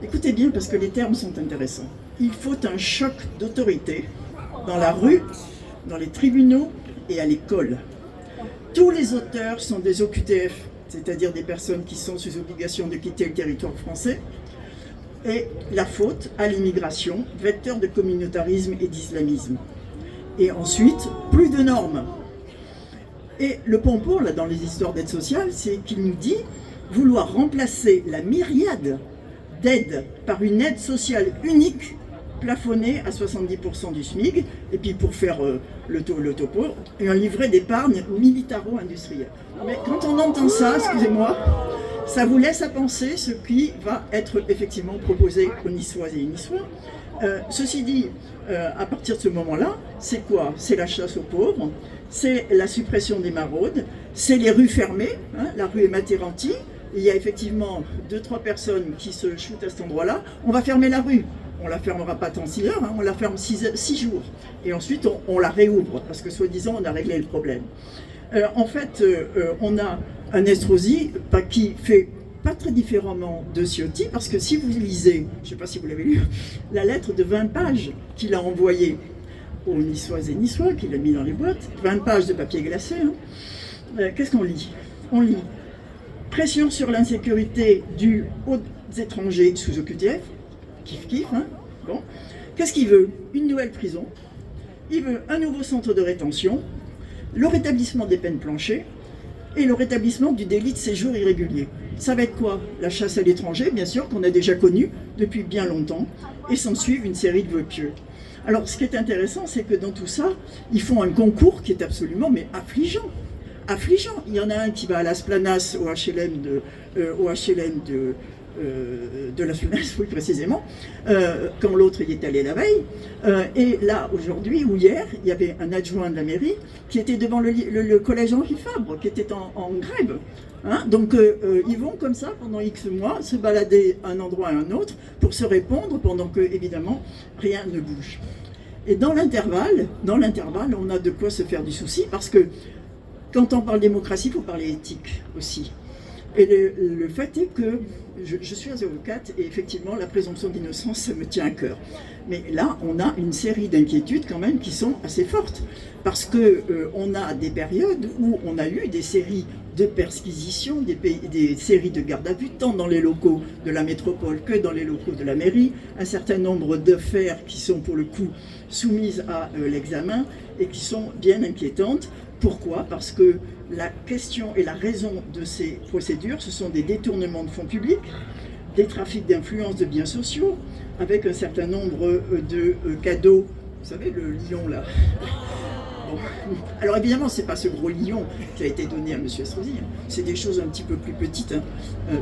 Écoutez bien parce que les termes sont intéressants. Il faut un choc d'autorité dans la rue, dans les tribunaux et à l'école. Tous les auteurs sont des OQTF, c'est-à-dire des personnes qui sont sous obligation de quitter le territoire français, et la faute à l'immigration, vecteur de communautarisme et d'islamisme. Et ensuite, plus de normes. Et le pompon, là, dans les histoires d'aide sociale, c'est qu'il nous dit vouloir remplacer la myriade d'aides par une aide sociale unique, plafonnée à 70% du SMIC, et puis pour faire le topo, et un livret d'épargne militaro-industriel. Mais quand on entend ça, excusez-moi, ça vous laisse à penser ce qui va être effectivement proposé aux Niçoises et aux Niçois. Ceci dit, à partir de ce moment-là, c'est quoi? C'est la chasse aux pauvres, c'est la suppression des maraudes, c'est les rues fermées, hein, la rue Materranti. Il y a effectivement 2-3 personnes qui se shootent à cet endroit-là. On va fermer la rue. On ne la fermera pas tant 6 heures, hein, on la ferme 6 jours. Et ensuite, on la réouvre, parce que soi-disant, on a réglé le problème. En fait, on a un Estrosi qui fait pas très différemment de Ciotti, parce que si vous lisez, je ne sais pas si vous l'avez lu, la lettre de 20 pages qu'il a envoyée aux Niçoises et Niçois, qu'il a mis dans les boîtes, 20 pages de papier glacé, hein, qu'est-ce qu'on lit? On lit pression sur l'insécurité due aux étrangers sous OQTF, kiff, hein, bon. Qu'est-ce qu'il veut? Une nouvelle prison, il veut un nouveau centre de rétention, le rétablissement des peines planchées et le rétablissement du délit de séjour irrégulier. Ça va être quoi? La chasse à l'étranger, bien sûr, qu'on a déjà connue depuis bien longtemps, et s'en suivent une série de vœux pieux. Alors, ce qui est intéressant, c'est que dans tout ça, ils font un concours qui est absolument affligeant. Affligeant. Il y en a un qui va à Las Planas, au HLM de Las Planas, oui, précisément, quand l'autre y est allé la veille. Et là, aujourd'hui ou hier, il y avait un adjoint de la mairie qui était devant le collège Henri Fabre, qui était en grève. Hein, donc, ils vont comme ça, pendant X mois, se balader d'un endroit à un autre pour se répondre, pendant que, évidemment, rien ne bouge. Et dans l'intervalle, on a de quoi se faire du souci, parce que quand on parle démocratie, il faut parler éthique aussi. Et le fait est que je suis avocate et effectivement la présomption d'innocence, ça me tient à cœur. Mais là, on a une série d'inquiétudes quand même qui sont assez fortes. Parce qu'on a des périodes où on a eu des séries de perquisitions, des séries de garde à vue, tant dans les locaux de la métropole que dans les locaux de la mairie, un certain nombre d'affaires qui sont pour le coup soumises à l'examen et qui sont bien inquiétantes. Pourquoi? Parce que la question et la raison de ces procédures, ce sont des détournements de fonds publics, des trafics d'influence de biens sociaux, avec un certain nombre de cadeaux. Vous savez, le lion là. Bon. Alors évidemment, ce n'est pas ce gros lion qui a été donné à M. Estrosi, hein. C'est des choses un petit peu plus petites, hein,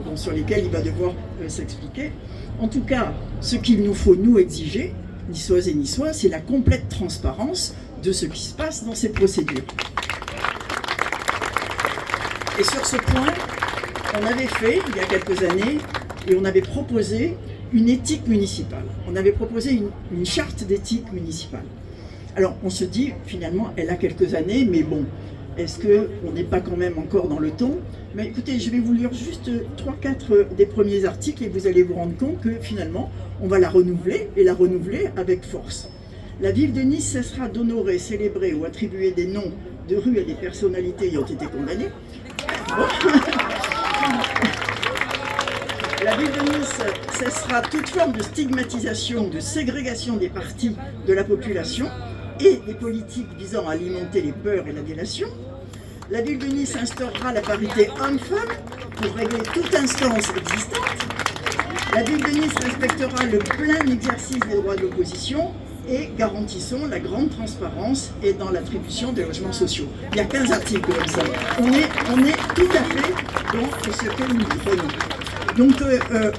bon, sur lesquelles il va devoir s'expliquer. En tout cas, ce qu'il nous faut nous exiger, Niçoises et Niçois, c'est la complète transparence de ce qui se passe dans ces procédures. Et sur ce point, on avait fait, il y a quelques années, et on avait proposé une éthique municipale. On avait proposé une charte d'éthique municipale. Alors, on se dit, finalement, elle a quelques années, mais bon, est-ce qu'on n'est pas quand même encore dans le ton? Mais écoutez, je vais vous lire juste 3-4 des premiers articles et vous allez vous rendre compte que finalement, on va la renouveler et la renouveler avec force. La ville de Nice cessera d'honorer, célébrer ou attribuer des noms de rues à des personnalités ayant été condamnées. La ville de Nice cessera toute forme de stigmatisation, de ségrégation des parties de la population et des politiques visant à alimenter les peurs et la délation. La ville de Nice instaurera la parité homme-femme pour régler toute instance existante. La ville de Nice respectera le plein exercice des droits de l'opposition et garantissons la grande transparence et dans l'attribution des logements sociaux. Il y a 15 articles comme ça. On est tout à fait dans ce que nous voulons. Donc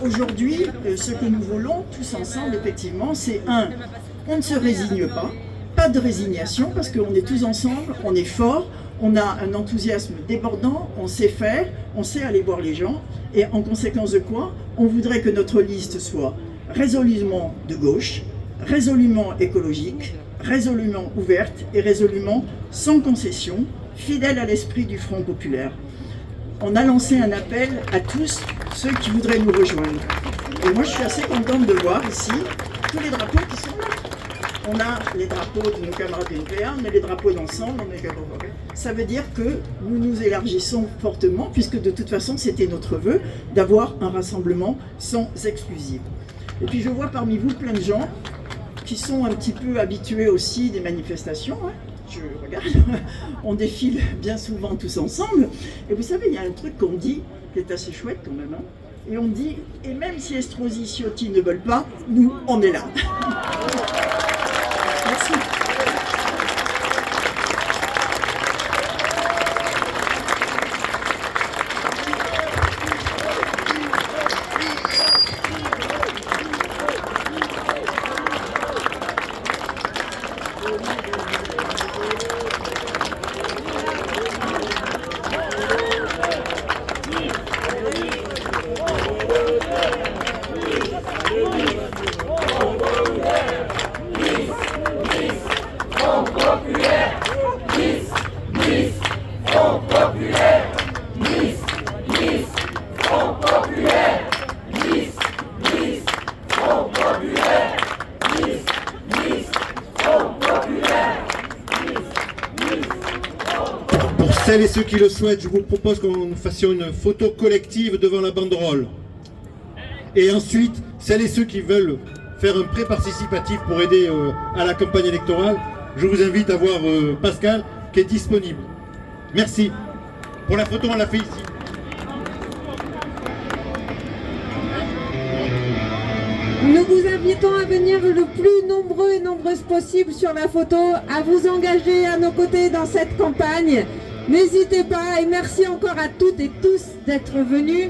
aujourd'hui, ce que nous voulons tous ensemble, effectivement, c'est on ne se résigne pas de résignation, parce qu'on est tous ensemble, on est forts, on a un enthousiasme débordant, on sait faire, on sait aller voir les gens, et en conséquence de quoi, on voudrait que notre liste soit résolument de gauche, résolument écologique, résolument ouverte et résolument sans concession, fidèle à l'esprit du Front populaire. On a lancé un appel à tous ceux qui voudraient nous rejoindre. Et moi, je suis assez contente de voir ici tous les drapeaux qui sont là. On a les drapeaux de nos camarades du NPA, mais les drapeaux d'ensemble, on est capable. Ça veut dire que nous nous élargissons fortement, puisque de toute façon, c'était notre vœu d'avoir un rassemblement sans exclusive. Et puis, je vois parmi vous plein de gens qui sont un petit peu habitués aussi des manifestations. Je regarde, on défile bien souvent tous ensemble. Et vous savez, il y a un truc qu'on dit qui est assez chouette quand même. Et on dit, et même si Estrosi, Ciotti ne veulent pas, nous, on est là. Merci. Celles et ceux qui le souhaitent, je vous propose qu'on fasse une photo collective devant la banderole. Et ensuite, celles et ceux qui veulent faire un prêt participatif pour aider à la campagne électorale, je vous invite à voir Pascal qui est disponible. Merci. Pour la photo, on l'a fait ici. Nous vous invitons à venir le plus nombreux et nombreuses possible sur la photo, à vous engager à nos côtés dans cette campagne. N'hésitez pas et merci encore à toutes et tous d'être venus.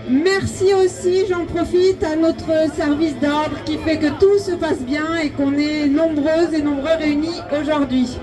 Merci aussi, j'en profite, à notre service d'ordre qui fait que tout se passe bien et qu'on est nombreuses et nombreux réunis aujourd'hui.